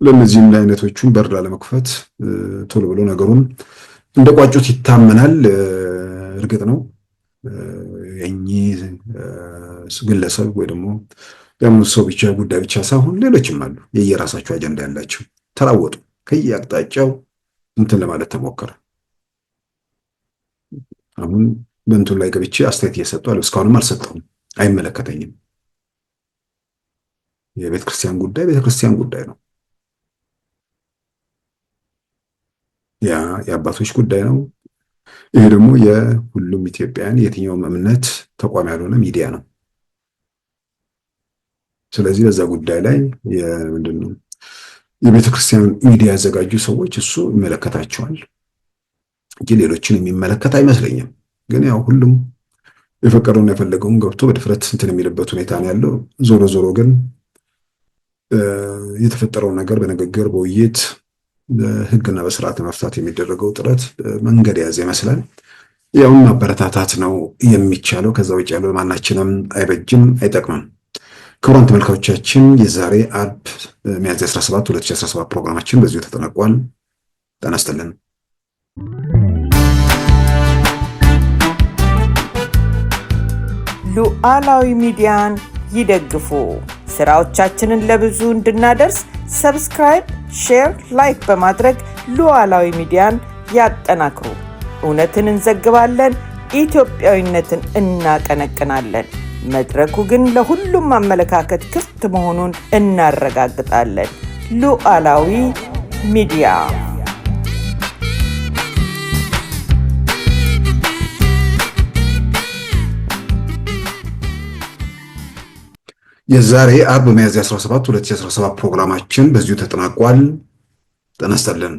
ለነዚህም አይነቶቹን በር ላለመክፈት ቶሎ ብሎ ነገሩን እንደቋጩት ይታመናል። እርግጥ ነው የኚህ ግለሰብ ወይ ደግሞ የአምስት ሰው ብቻ ጉዳይ ብቻ ሳይሆን ሌሎችም አሉ የየራሳቸው አጀንዳ ያላቸው። ተራወጡ፣ ከየአቅጣጫው እንትን ለማለት ተሞከረ። አሁን በእንትን ላይ ገብቼ አስተያየት እየሰጡ አለ። እስካሁንም አልሰጠሁም፣ አይመለከተኝም። የቤተክርስቲያን ጉዳይ ቤተክርስቲያን ጉዳይ ነው። ያ የአባቶች ጉዳይ ነው። ይሄ ደግሞ የሁሉም ኢትዮጵያውያን የትኛውም እምነት ተቋም ያልሆነ ሚዲያ ነው። ስለዚህ በዛ ጉዳይ ላይ ምንድነው የቤተክርስቲያን ሚዲያ ያዘጋጁ ሰዎች እሱ ይመለከታቸዋል እንጂ ሌሎችን የሚመለከት አይመስለኝም። ግን ያው ሁሉም የፈቀደውና የፈለገውን ገብቶ በድፍረት እንትን የሚልበት ሁኔታ ነው ያለው። ዞሮ ዞሮ ግን የተፈጠረው ነገር በንግግር በውይይት በሕግና በስርዓት መፍታት የሚደረገው ጥረት መንገድ የያዘ ይመስላል። ያው ማበረታታት ነው የሚቻለው። ከዛ ውጭ ያለው ማናችንም አይበጅም፣ አይጠቅምም። ክቡራን ተመልካቾቻችን የዛሬ አርብ ሚያዝያ 17 2017 ፕሮግራማችን በዚሁ ተጠናቋል። ጤና ይስጥልን። ሉዓላዊ ሚዲያን ይደግፉ። ስራዎቻችንን ለብዙ እንድናደርስ ሰብስክራይብ፣ ሼር፣ ላይክ በማድረግ ሉዓላዊ ሚዲያን ያጠናክሩ። እውነትን እንዘግባለን፣ ኢትዮጵያዊነትን እናቀነቅናለን። መድረኩ ግን ለሁሉም አመለካከት ክፍት መሆኑን እናረጋግጣለን። ሉዓላዊ ሚዲያ የዛሬ አርብ ሚያዝያ 17 2017 ፕሮግራማችን በዚሁ ተጠናቋል። ጤና ይስጥልን።